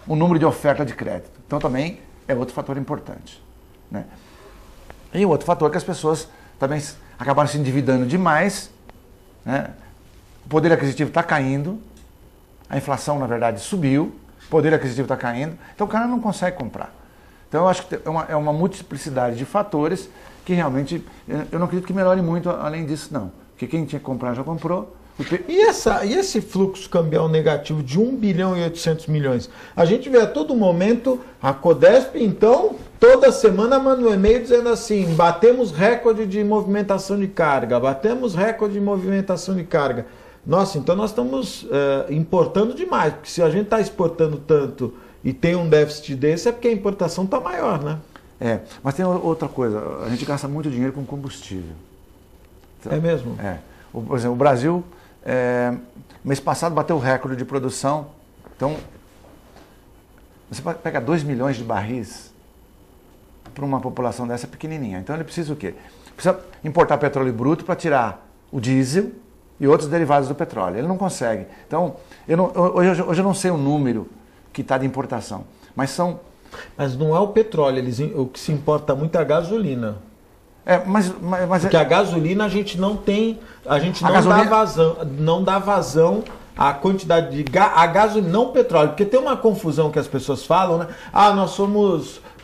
o número de oferta de crédito. Então, também é outro fator importante, né? E o outro fator é que as pessoas também acabaram se endividando demais, né? O poder aquisitivo está caindo, a inflação, na verdade, subiu, o poder aquisitivo está caindo, então o cara não consegue comprar. Então eu acho que é uma multiplicidade de fatores que realmente, eu não acredito que melhore muito além disso, não. Porque quem tinha que comprar já comprou. E esse fluxo cambial negativo de 1 bilhão e 800 milhões? A gente vê a todo momento a Codesp, então, toda semana manda um e-mail dizendo assim, batemos recorde de movimentação de carga, Nossa, então nós estamos importando demais, porque se a gente está exportando tanto e tem um déficit desse, é porque a importação está maior, né? Mas tem outra coisa, a gente gasta muito dinheiro com combustível. É mesmo? Por exemplo, o Brasil, mês passado bateu o recorde de produção, então você pega 2 milhões de barris para uma população dessa pequenininha, então ele precisa o quê? Precisa importar petróleo bruto para tirar o diesel e outros derivados do petróleo. Ele não consegue. Então, hoje eu não sei o número que está de importação, mas não é o petróleo, o que se importa muito é a gasolina. Porque a gasolina a gente não tem, não dá vazão à quantidade de a gasolina, não o petróleo, porque tem uma confusão que as pessoas falam, né?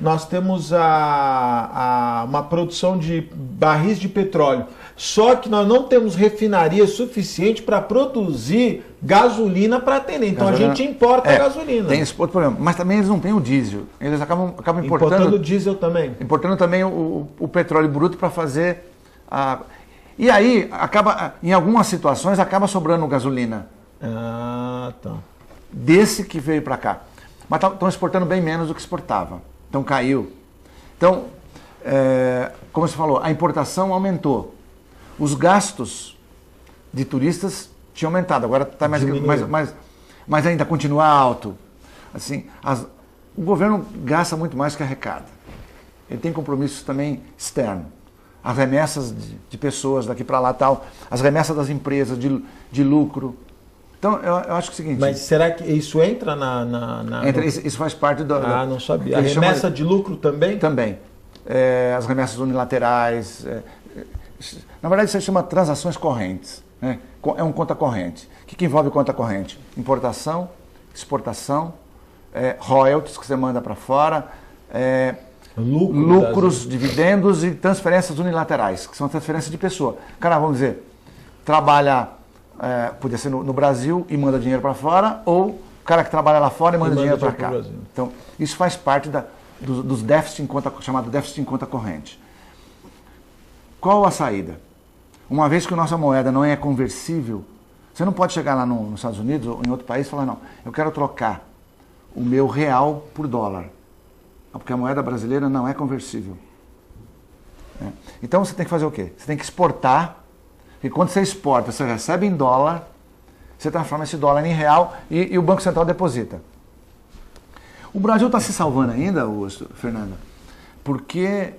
Nós temos uma produção de barris de petróleo. Só que nós não temos refinaria suficiente para produzir gasolina para atender. Então a gente importa a gasolina. Tem esse outro problema. Mas também eles não têm o diesel. Eles acabam importando o diesel também. Importando também o petróleo bruto para fazer a... E aí, em algumas situações, acaba sobrando gasolina. Tá. Desse que veio para cá. Mas estão exportando bem menos do que exportava. Então caiu. Então, como você falou, a importação aumentou. Os gastos de turistas tinham aumentado, agora está mas ainda continua alto. Assim, o governo gasta muito mais que arrecada. Ele tem compromissos também externos. As remessas de pessoas daqui para lá, tal, as remessas das empresas de lucro. Então, eu acho que é o seguinte... Mas será que isso entra isso faz parte do... não sabia. A remessa de lucro também? Também. as remessas unilaterais. Na verdade, isso se chama transações correntes. Né? É um conta corrente. O que envolve conta corrente? Importação, exportação, royalties que você manda para fora, lucros, dividendos e transferências unilaterais, que são transferências de pessoa. Cara, vamos dizer, trabalha, podia ser no Brasil e manda dinheiro para fora, ou o cara que trabalha lá fora e manda dinheiro para cá. Então, isso faz parte dos déficits em conta, chamado déficit em conta corrente. Qual a saída? Uma vez que a nossa moeda não é conversível, você não pode chegar lá nos Estados Unidos ou em outro país e falar, não, eu quero trocar o meu real por dólar. Porque a moeda brasileira não é conversível. Então você tem que fazer o quê? Você tem que exportar, e quando você exporta, você recebe em dólar, você transforma esse dólar em real e o Banco Central deposita. O Brasil está se salvando ainda, Fernanda, porque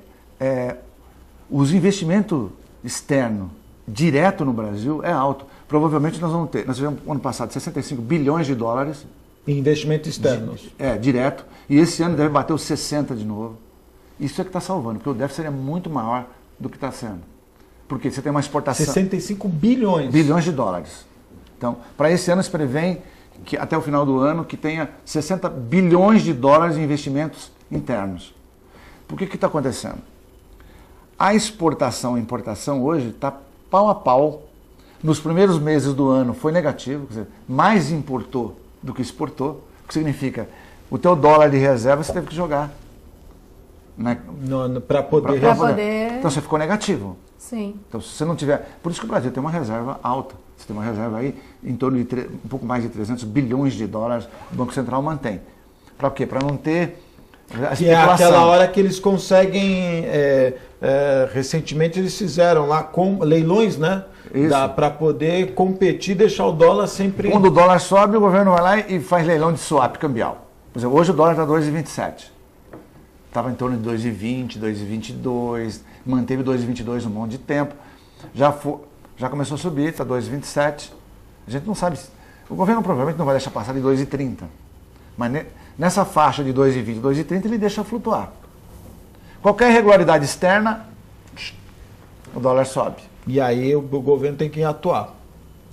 os investimentos externos direto no Brasil é alto. Provavelmente nós tivemos ano passado 65 bilhões de dólares em investimentos externos. Direto. E esse ano deve bater os 60 de novo. Isso é que está salvando, porque o déficit seria muito maior do que está sendo. Porque você tem uma exportação... 65 bilhões. Bilhões de dólares. Então, para esse ano se prevê que até o final do ano que tenha 60 bilhões de dólares em investimentos internos. Por que está acontecendo? A exportação e importação hoje está pau a pau. Nos primeiros meses do ano foi negativo, quer dizer, mais importou do que exportou, o que significa o teu dólar de reserva você teve que jogar. Né? Para poder... Então você ficou negativo. Sim. Então se você não tiver... Por isso que o Brasil tem uma reserva alta. Você tem uma reserva aí em torno de um pouco mais de 300 bilhões de dólares o Banco Central mantém. Para quê? Para não ter a especulação. Que é aquela hora que eles conseguem... recentemente eles fizeram lá leilões, né? Para poder competir, deixar o dólar sempre... Quando o dólar sobe, o governo vai lá e faz leilão de swap cambial. Por exemplo, hoje o dólar está 2,27. Estava em torno de 2,20, 2,22, manteve 2,22 um monte de tempo. Já começou a subir, está 2,27. A gente não sabe... O governo provavelmente não vai deixar passar de 2,30. Mas nessa faixa de 2,20, 2,30 ele deixa flutuar. Qualquer irregularidade externa, o dólar sobe. E aí o governo tem que atuar.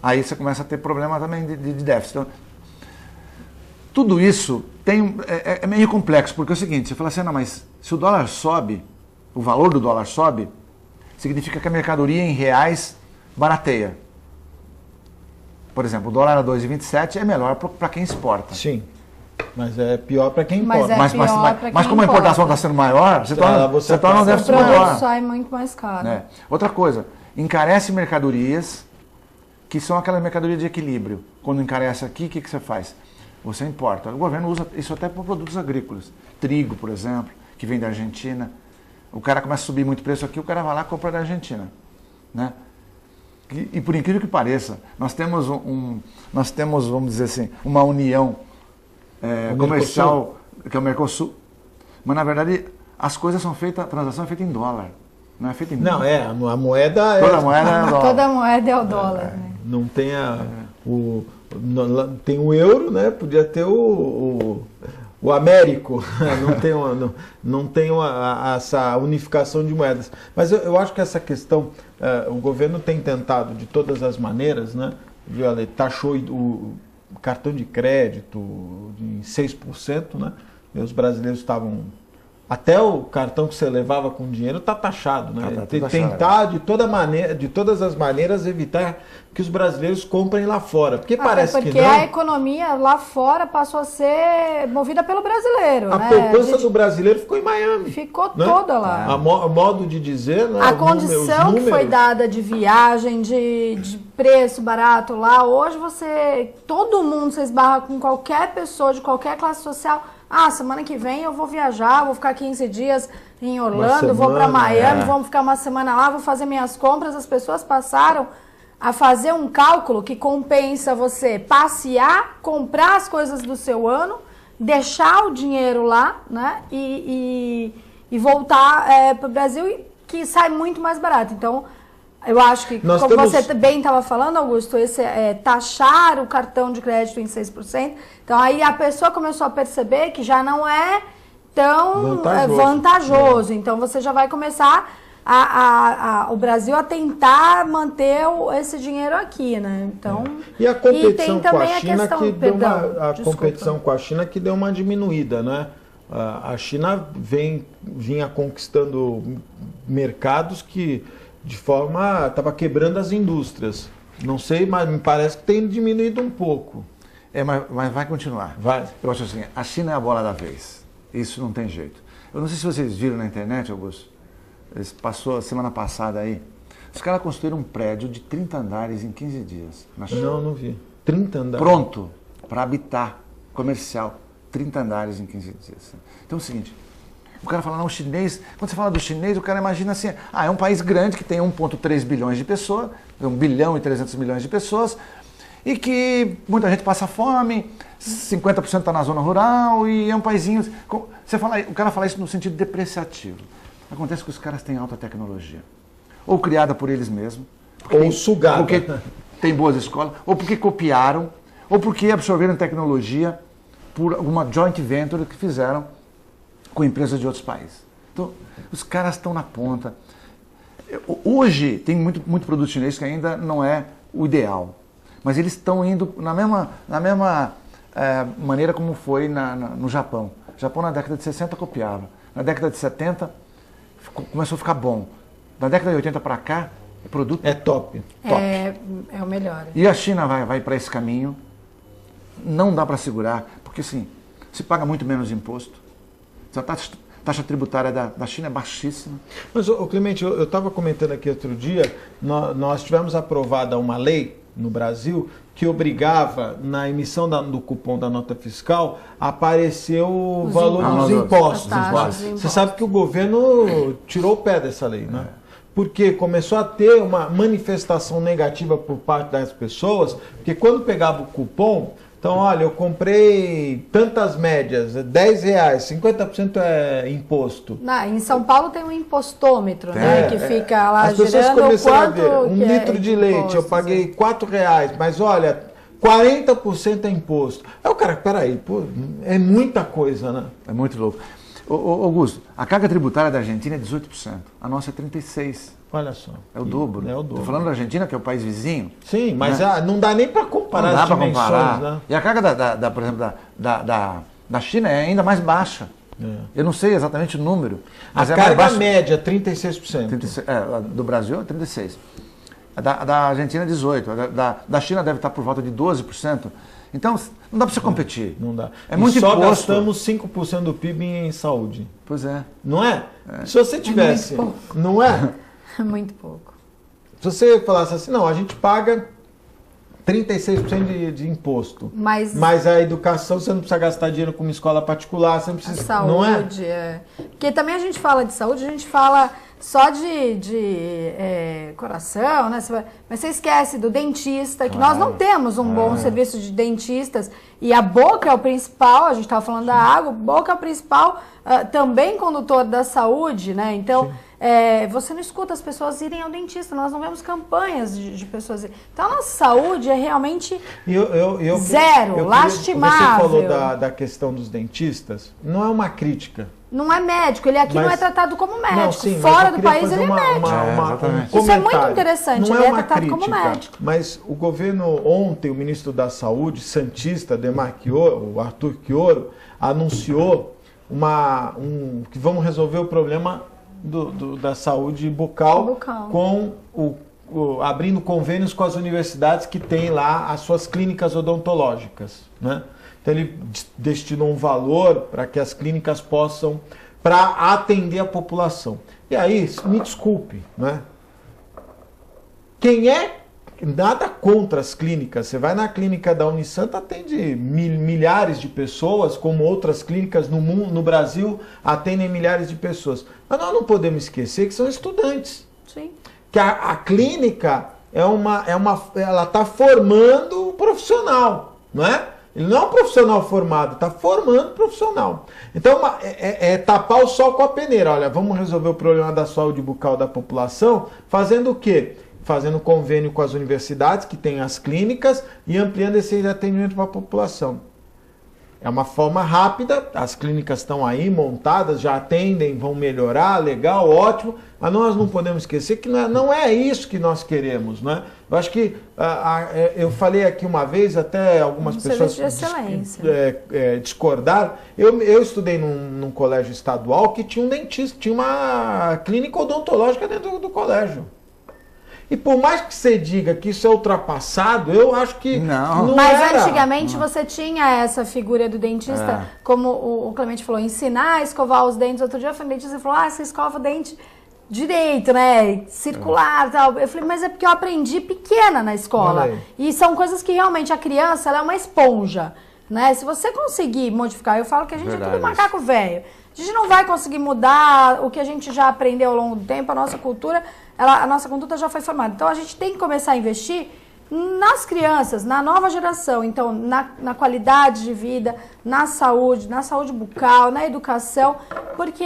Aí você começa a ter problema também de déficit. Então, tudo isso é meio complexo, porque é o seguinte, você fala assim, não, mas se o dólar sobe, o valor do dólar sobe, significa que a mercadoria em reais barateia. Por exemplo, o dólar a 2,27 é melhor para quem exporta. Sim. Mas é pior para quem importa. Mas como a importação está sendo maior, você torna um déficit maior. O produto sai muito mais caro. Outra coisa, encarece mercadorias que são aquelas mercadorias de equilíbrio. Quando encarece aqui, o que você faz? Você importa. O governo usa isso até para produtos agrícolas. Trigo, por exemplo, que vem da Argentina. O cara começa a subir muito preço aqui, o cara vai lá e compra da Argentina. Né? E por incrível que pareça, nós temos, vamos dizer assim, uma união comercial, que é o Mercosul. Mas, na verdade, as coisas são feitas, a transação é feita em dólar. Não é feita em Não, a moeda toda moeda é o dólar. Toda moeda é o dólar. Né? Não tem tem o euro, né? Podia ter o Américo. não tem essa unificação de moedas. Mas eu acho que essa questão, o governo tem tentado de todas as maneiras, né? Taxou o cartão de crédito em 6%, né? E os brasileiros estavam... Até o cartão que você levava com dinheiro está taxado, né? Tentar de todas as maneiras evitar que os brasileiros comprem lá fora. Porque parece que não. Porque a economia lá fora passou a ser movida pelo brasileiro. A poupança do brasileiro ficou em Miami. Ficou toda lá. O modo de dizer, né? A condição que foi dada de viagem, de preço barato lá, hoje todo mundo se esbarra com qualquer pessoa de qualquer classe social. Semana que vem eu vou viajar, vou ficar 15 dias em Orlando, vou para Miami, vamos ficar uma semana lá, vou fazer minhas compras. As pessoas passaram a fazer um cálculo que compensa você passear, comprar as coisas do seu ano, deixar o dinheiro lá, né, e voltar para o Brasil, que sai muito mais barato. Então, eu acho que, você bem estava falando, Augusto, esse taxar o cartão de crédito em 6%. Então, aí a pessoa começou a perceber que já não é tão vantajoso. Então você já vai começar o Brasil a tentar manter esse dinheiro aqui, né? Então, e a competição tem com a também China questão, que deu competição com a China que deu uma diminuída, né? A China vinha conquistando mercados que de forma estava quebrando as indústrias. Não sei, mas me parece que tem diminuído um pouco. Mas vai continuar. Vai. Eu acho assim, a China é a bola da vez. Isso não tem jeito. Eu não sei se vocês viram na internet, Augusto. Passou a semana passada aí. Os caras construíram um prédio de 30 andares em 15 dias. Na China. Não vi. 30 andares. Pronto para habitar, comercial. 30 andares em 15 dias. Então é o seguinte, o cara fala, não, o chinês, quando você fala do chinês, o cara imagina assim, é um país grande que tem 1,3 bilhões de pessoas, 1 bilhão e 300 milhões de pessoas, e que muita gente passa fome, 50% está na zona rural, e é um paizinho... o cara fala isso no sentido depreciativo. Acontece que os caras têm alta tecnologia, ou criada por eles mesmos, ou sugada. Porque tem boas escolas, ou porque copiaram, ou porque absorveram tecnologia por uma joint venture que fizeram com empresas de outros países. Então, os caras estão na ponta. Hoje, tem muito produto chinês que ainda não é o ideal, mas eles estão indo na mesma maneira como foi no Japão. O Japão, na década de 60, copiava. Na década de 70, começou a ficar bom. Na década de 80 para cá, o produto é top. É o melhor. E a China vai para esse caminho. Não dá para segurar, porque assim, se paga muito menos imposto. A taxa tributária da China é baixíssima. Mas, Clemente, eu estava comentando aqui outro dia, nós tivemos aprovada uma lei no Brasil que obrigava, na emissão do cupom da nota fiscal, a aparecer o valor dos impostos. Você sabe que o governo tirou o pé dessa lei, né? Porque começou a ter uma manifestação negativa por parte das pessoas, porque quando pegava o cupom, então, olha, eu comprei tantas médias, R$10, 50% é imposto. Em São Paulo tem um impostômetro, né? Que fica lá as pessoas girando começaram a ver, quanto litro de leite, eu paguei R$4, mas olha, 40% é imposto. Aí o cara, peraí, pô, é muita coisa, né? É muito louco. Augusto, a carga tributária da Argentina é 18%, a nossa é 36%. Olha só. É o dobro. É o dobro. Estou falando da Argentina, que é o país vizinho. Sim, mas não dá nem para comparar as dimensões. Não dá para comparar. Né? E a carga, por exemplo, da China é ainda mais baixa. Eu não sei exatamente o número. Mas a carga média, 36%. 36, do Brasil é 36%. Da Argentina é 18%. Da China deve estar por volta de 12%. Então, não dá para você competir. Não dá. É muito só imposto. Gastamos 5% do PIB em saúde. Pois é. Não é? Se você tivesse... Não é? Muito pouco. Se você falasse assim, não, a gente paga 36% de imposto. Mas a educação, você não precisa gastar dinheiro com uma escola particular, você não precisa... A saúde, não é? Porque também a gente fala de saúde, a gente fala só de coração, né? Mas você esquece do dentista, que nós não temos um bom serviço de dentistas. E a boca é o principal, a gente estava falando da água, a boca é o principal, também condutor da saúde, né? Então... você não escuta as pessoas irem ao dentista, nós não vemos campanhas de pessoas irem. Então a nossa saúde é realmente zero, lastimável. Você falou da questão dos dentistas, não é uma crítica. Não é médico, ele aqui não é tratado como médico. Não, sim, fora do país ele é médico. Isso é muito interessante, não ele é uma tratado crítica, como médico. Mas o governo, ontem, o ministro da Saúde, santista, o Arthur Quioro, anunciou que vamos resolver o problema da saúde bucal. Com abrindo convênios com as universidades que têm lá as suas clínicas odontológicas, né? Então ele destinou um valor para que as clínicas possam, para atender a população. E aí, me desculpe, né? Nada contra as clínicas. Você vai na clínica da Unisanta, atende milhares de pessoas, como outras clínicas no Brasil atendem milhares de pessoas. Mas nós não podemos esquecer que são estudantes. Sim. Que a clínica ela está formando um profissional, não é? Ele não é um profissional formado, está formando profissional. Então é tapar o sol com a peneira. Olha, vamos resolver o problema da saúde bucal da população fazendo o quê? Fazendo convênio com as universidades, que têm as clínicas, e ampliando esse atendimento para a população. É uma forma rápida, as clínicas estão aí montadas, já atendem, vão melhorar, legal, ótimo, mas nós não podemos esquecer que não é isso que nós queremos, né? Eu acho que, eu falei aqui uma vez, até algumas pessoas discordaram, eu estudei num colégio estadual que tinha um dentista, tinha uma clínica odontológica dentro do colégio. E por mais que você diga que isso é ultrapassado, eu acho que não Mas era. antigamente você tinha essa figura do dentista, como o Clemente falou, ensinar a escovar os dentes. Outro dia eu fui no dentista e falou, você escova o dente direito, né? Circular e tal. Eu falei, mas é porque eu aprendi pequena na escola. E são coisas que realmente a criança, ela é uma esponja, né? Se você conseguir modificar, eu falo que a gente é tudo macaco velho. A gente não vai conseguir mudar o que a gente já aprendeu ao longo do tempo, a nossa cultura, a nossa conduta já foi formada. Então a gente tem que começar a investir nas crianças, na nova geração, então na qualidade de vida, na saúde bucal, na educação, porque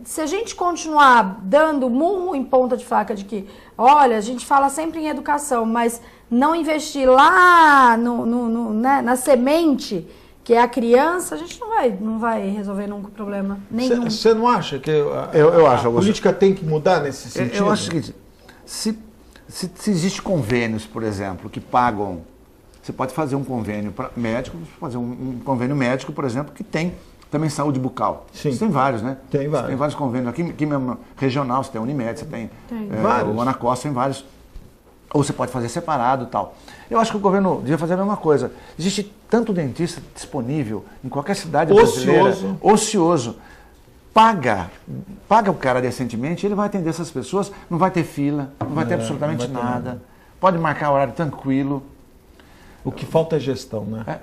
se a gente continuar dando murro em ponta de faca de que, olha, a gente fala sempre em educação, mas não investir lá né, na semente, que é a criança, a gente não vai resolver nunca o problema nenhum. Você não acha que a política tem que mudar nesse sentido? Eu acho o seguinte, se existe convênios, por exemplo, que pagam, você pode fazer um convênio médico, fazer um convênio médico, por exemplo, que tem também saúde bucal. Sim. Você tem vários, né? Tem vários. Você tem vários convênios. Aqui mesmo, regional, você tem a Unimed, você tem o Anacosta, tem vários. Ou você pode fazer separado e tal. Eu acho que o governo devia fazer a mesma coisa. Existe tanto dentista disponível em qualquer cidade brasileira, ocioso. Paga o cara decentemente, ele vai atender essas pessoas, não vai ter fila, não vai ter absolutamente nada. Pode marcar horário tranquilo. O que falta é gestão, né?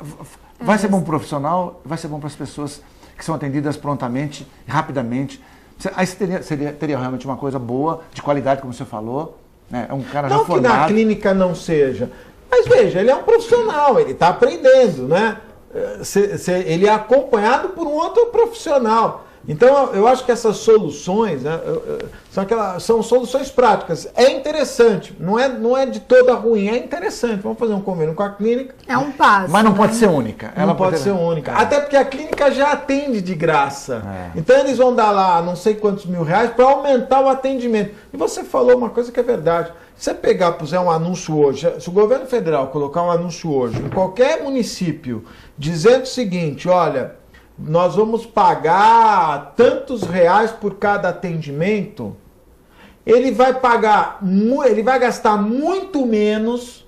Vai ser bom profissional, vai ser bom para as pessoas que são atendidas prontamente, rapidamente. Aí teria realmente uma coisa boa, de qualidade, como você falou. Né? É um cara já formado. Não que na clínica não seja. Mas veja, ele é um profissional, ele está aprendendo, né? Ele é acompanhado por um outro profissional. Então, eu acho que essas soluções, né, são soluções práticas. É interessante, não é de toda ruim, é interessante. Vamos fazer um convênio com a clínica. É um passo. Mas não pode ser única. Ela não pode ser única. Até porque a clínica já atende de graça. Então, eles vão dar lá não sei quantos R$1.000 para aumentar o atendimento. E você falou uma coisa que é verdade. Se você pegar, puser um anúncio hoje, se o governo federal colocar um anúncio hoje em qualquer município, dizendo o seguinte, olha, nós vamos pagar tantos reais por cada atendimento, ele vai gastar muito menos,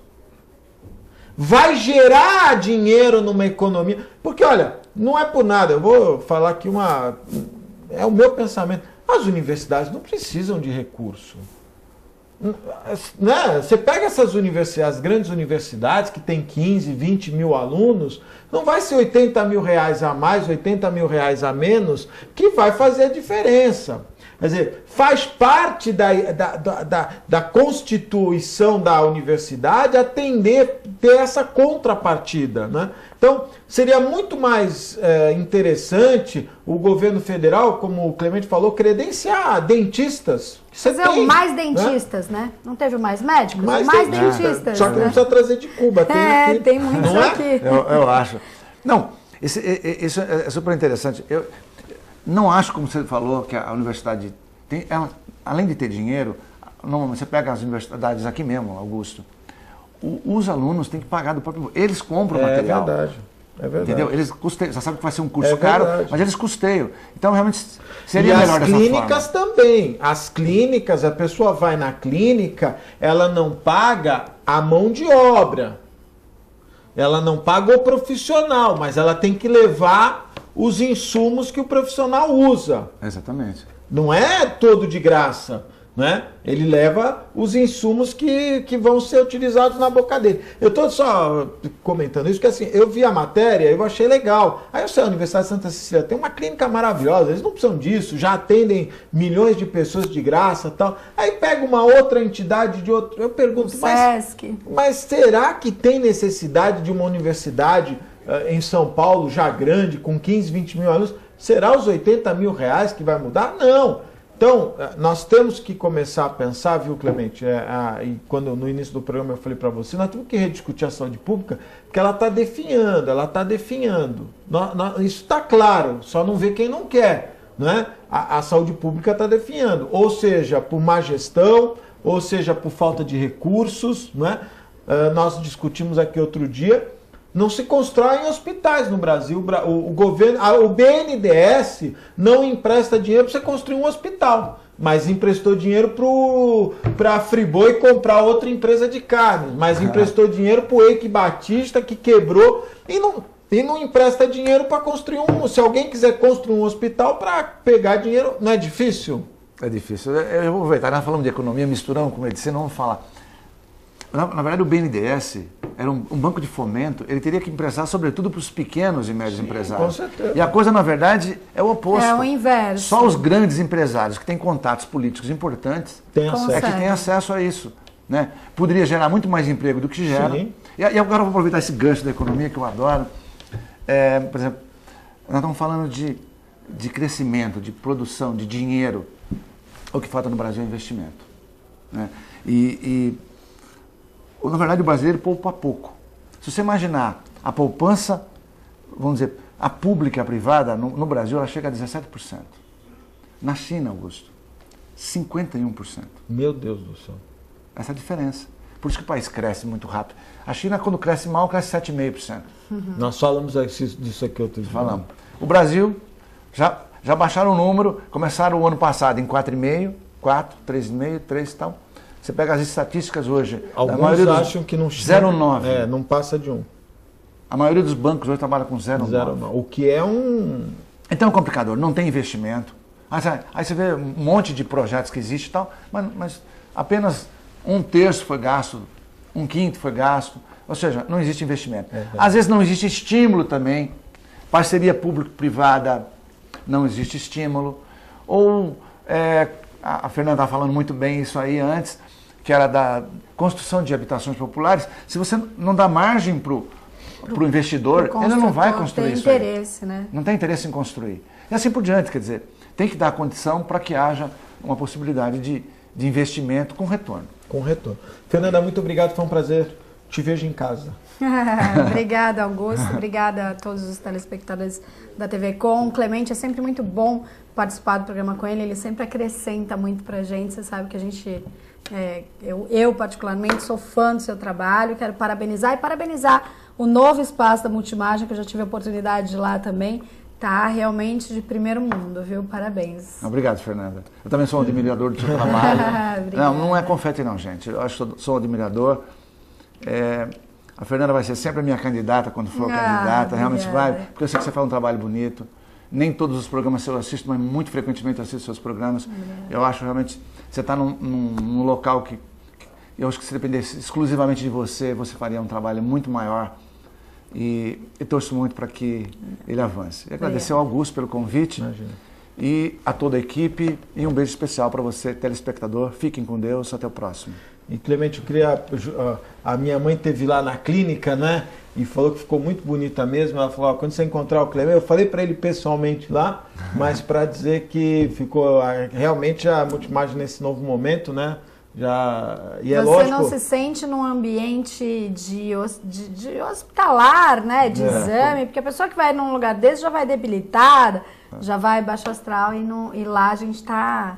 vai gerar dinheiro numa economia, porque olha, não é por nada, eu vou falar aqui é o meu pensamento, as universidades não precisam de recurso. Né? Você pega essas universidades, as grandes universidades que tem 15, 20 mil alunos, não vai ser R$80.000 a mais, R$80.000 a menos que vai fazer a diferença. Quer dizer, faz parte da constituição da universidade ter essa contrapartida, né? Então, seria muito mais interessante o governo federal, como o Clemente falou, credenciar dentistas. Fazer mais dentistas, né? Não teve mais médicos? Mais dentistas. Só que não precisa trazer de Cuba. Tem muitos aqui. Eu acho. Não, isso é super interessante. Eu não acho, como você falou, que a universidade tem, além de ter dinheiro, você pega as universidades aqui mesmo, Augusto, os alunos têm que pagar do próprio... Eles compram o material. É verdade. Entendeu? Eles custeiam. Você sabe que vai ser um curso caro, mas eles custeiam. Então, realmente, seria melhor dessa forma. E as clínicas também. As clínicas, a pessoa vai na clínica, ela não paga a mão de obra. Ela não paga o profissional, mas ela tem que levar os insumos que o profissional usa. Exatamente. Não é todo de graça, né? Ele leva os insumos que vão ser utilizados na boca dele. Eu estou só comentando isso, porque assim, eu vi a matéria, eu achei legal. Aí eu sei, a Universidade de Santa Cecília tem uma clínica maravilhosa, eles não precisam disso, já atendem milhões de pessoas de graça e tal. Aí pega uma outra entidade de outro, eu pergunto, mas será que tem necessidade de uma universidade em São Paulo, já grande, com 15, 20 mil alunos? Será os R$80.000 que vai mudar? Não. Então, nós temos que começar a pensar, viu, Clemente? E quando no início do programa eu falei para você, nós temos que rediscutir a saúde pública, porque ela está definhando, isso está claro, só não vê quem não quer, não é? A saúde pública está definhando, ou seja, por má gestão, ou seja, por falta de recursos, não é? Nós discutimos aqui outro dia, não se constroem hospitais no Brasil. O governo, o BNDES não empresta dinheiro para você construir um hospital, mas emprestou dinheiro para a Friboi comprar outra empresa de carne, mas emprestou dinheiro para o Eike Batista, que quebrou, e não empresta dinheiro para construir se alguém quiser construir um hospital para pegar dinheiro, não é difícil? É difícil. Eu vou aproveitar, nós falamos de economia, misturamos com medicina, vamos falar. Na verdade, o BNDES era um banco de fomento, ele teria que emprestar sobretudo para os pequenos e médios empresários. Com certeza. E a coisa, na verdade, é o oposto. É o inverso. Só os grandes empresários que têm contatos políticos importantes que têm acesso a isso. Né? Poderia gerar muito mais emprego do que gera. Sim. E agora eu vou aproveitar esse gancho da economia que eu adoro. Por exemplo, nós estamos falando de crescimento, de produção, de dinheiro. O que falta no Brasil é investimento. Né? Na verdade, o brasileiro poupa pouco. Se você imaginar a poupança, vamos dizer, a pública e a privada, no Brasil, ela chega a 17%. Na China, Augusto, 51%. Meu Deus do céu. Essa é a diferença. Por isso que o país cresce muito rápido. A China, quando cresce mal, cresce 7,5%. Nós falamos disso aqui outro dia. Falamos. O Brasil, já baixaram o número, começaram o ano passado em 4,5%, 4, 3,5%, 3 e tal. Você pega as estatísticas hoje. Alguns acham que não 0,9. Não passa de 1. A maioria dos bancos hoje trabalha com 0,9. O que é um... Então é complicador, não tem investimento. Aí você vê um monte de projetos que existem e tal, mas apenas 1/3 foi gasto, 1/5 foi gasto. Ou seja, não existe investimento. Às vezes não existe estímulo também. Parceria público-privada, não existe estímulo. Ou... A Fernanda estava falando muito bem isso aí antes, que era da construção de habitações populares. Se você não dá margem para o investidor, ele não vai construir isso. Não tem interesse, né? Não tem interesse em construir. E assim por diante, quer dizer, tem que dar condição para que haja uma possibilidade de investimento com retorno. Com retorno. Fernanda, muito obrigado, foi um prazer. Te vejo em casa. Obrigada, Augusto. Obrigada a todos os telespectadores da TV Com. Clemente, é sempre muito bom participar do programa com ele. Ele sempre acrescenta muito pra gente. Você sabe que a gente... Eu particularmente, sou fã do seu trabalho. Quero parabenizar o novo espaço da Multimagem, que eu já tive a oportunidade de ir lá também. Tá realmente de primeiro mundo, viu? Parabéns. Obrigado, Fernanda. Eu também sou um admirador do seu trabalho. Não é confete não, gente. Eu acho que sou um admirador. A Fernanda vai ser sempre a minha candidata quando for candidata, realmente vai, porque eu sei que você faz um trabalho bonito. Nem todos os programas eu assisto, mas muito frequentemente eu assisto seus programas. Eu acho realmente você está num local que eu acho que se dependesse exclusivamente de você, você faria um trabalho muito maior. E torço muito para que ele avance. E agradecer ao Augusto pelo convite. Imagina. E a toda a equipe. E um beijo especial para você, telespectador. Fiquem com Deus. Até o próximo. E Clemente, eu queria... A minha mãe teve lá na clínica, né? E falou que ficou muito bonita mesmo. Ela falou, quando você encontrar o Clemente... Eu falei para ele pessoalmente lá, mas para dizer que ficou realmente a Multimagem nesse novo momento, né? E você não se sente num ambiente de hospitalar, né? De exame, porque a pessoa que vai num lugar desse já vai debilitada, já vai baixo astral e lá a gente está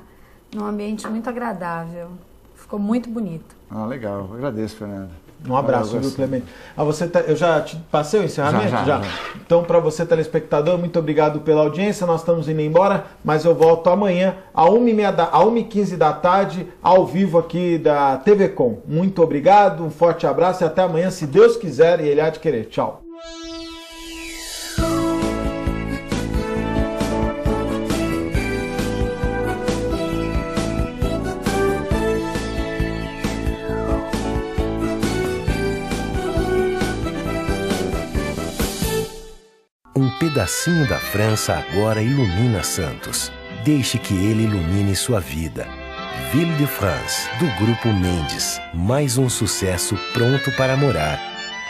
num ambiente muito agradável. Ficou muito bonito. Legal. Eu agradeço, Fernanda. Um abraço, viu, Clemente? Eu já te passei o encerramento? Já. Então, para você, telespectador, muito obrigado pela audiência. Nós estamos indo embora, mas eu volto amanhã, às 1h15 da tarde, ao vivo aqui da TV Com. Muito obrigado, um forte abraço e até amanhã, se Deus quiser e Ele há de querer. Tchau. Um pedacinho da França agora ilumina Santos. Deixe que ele ilumine sua vida. Ville de France, do Grupo Mendes. Mais um sucesso pronto para morar.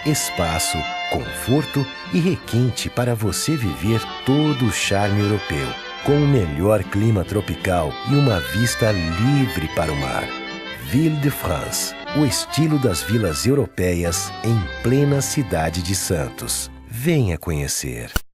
Espaço, conforto e requinte para você viver todo o charme europeu. com o melhor clima tropical e uma vista livre para o mar. Ville de France, o estilo das vilas europeias em plena cidade de Santos. Venha conhecer.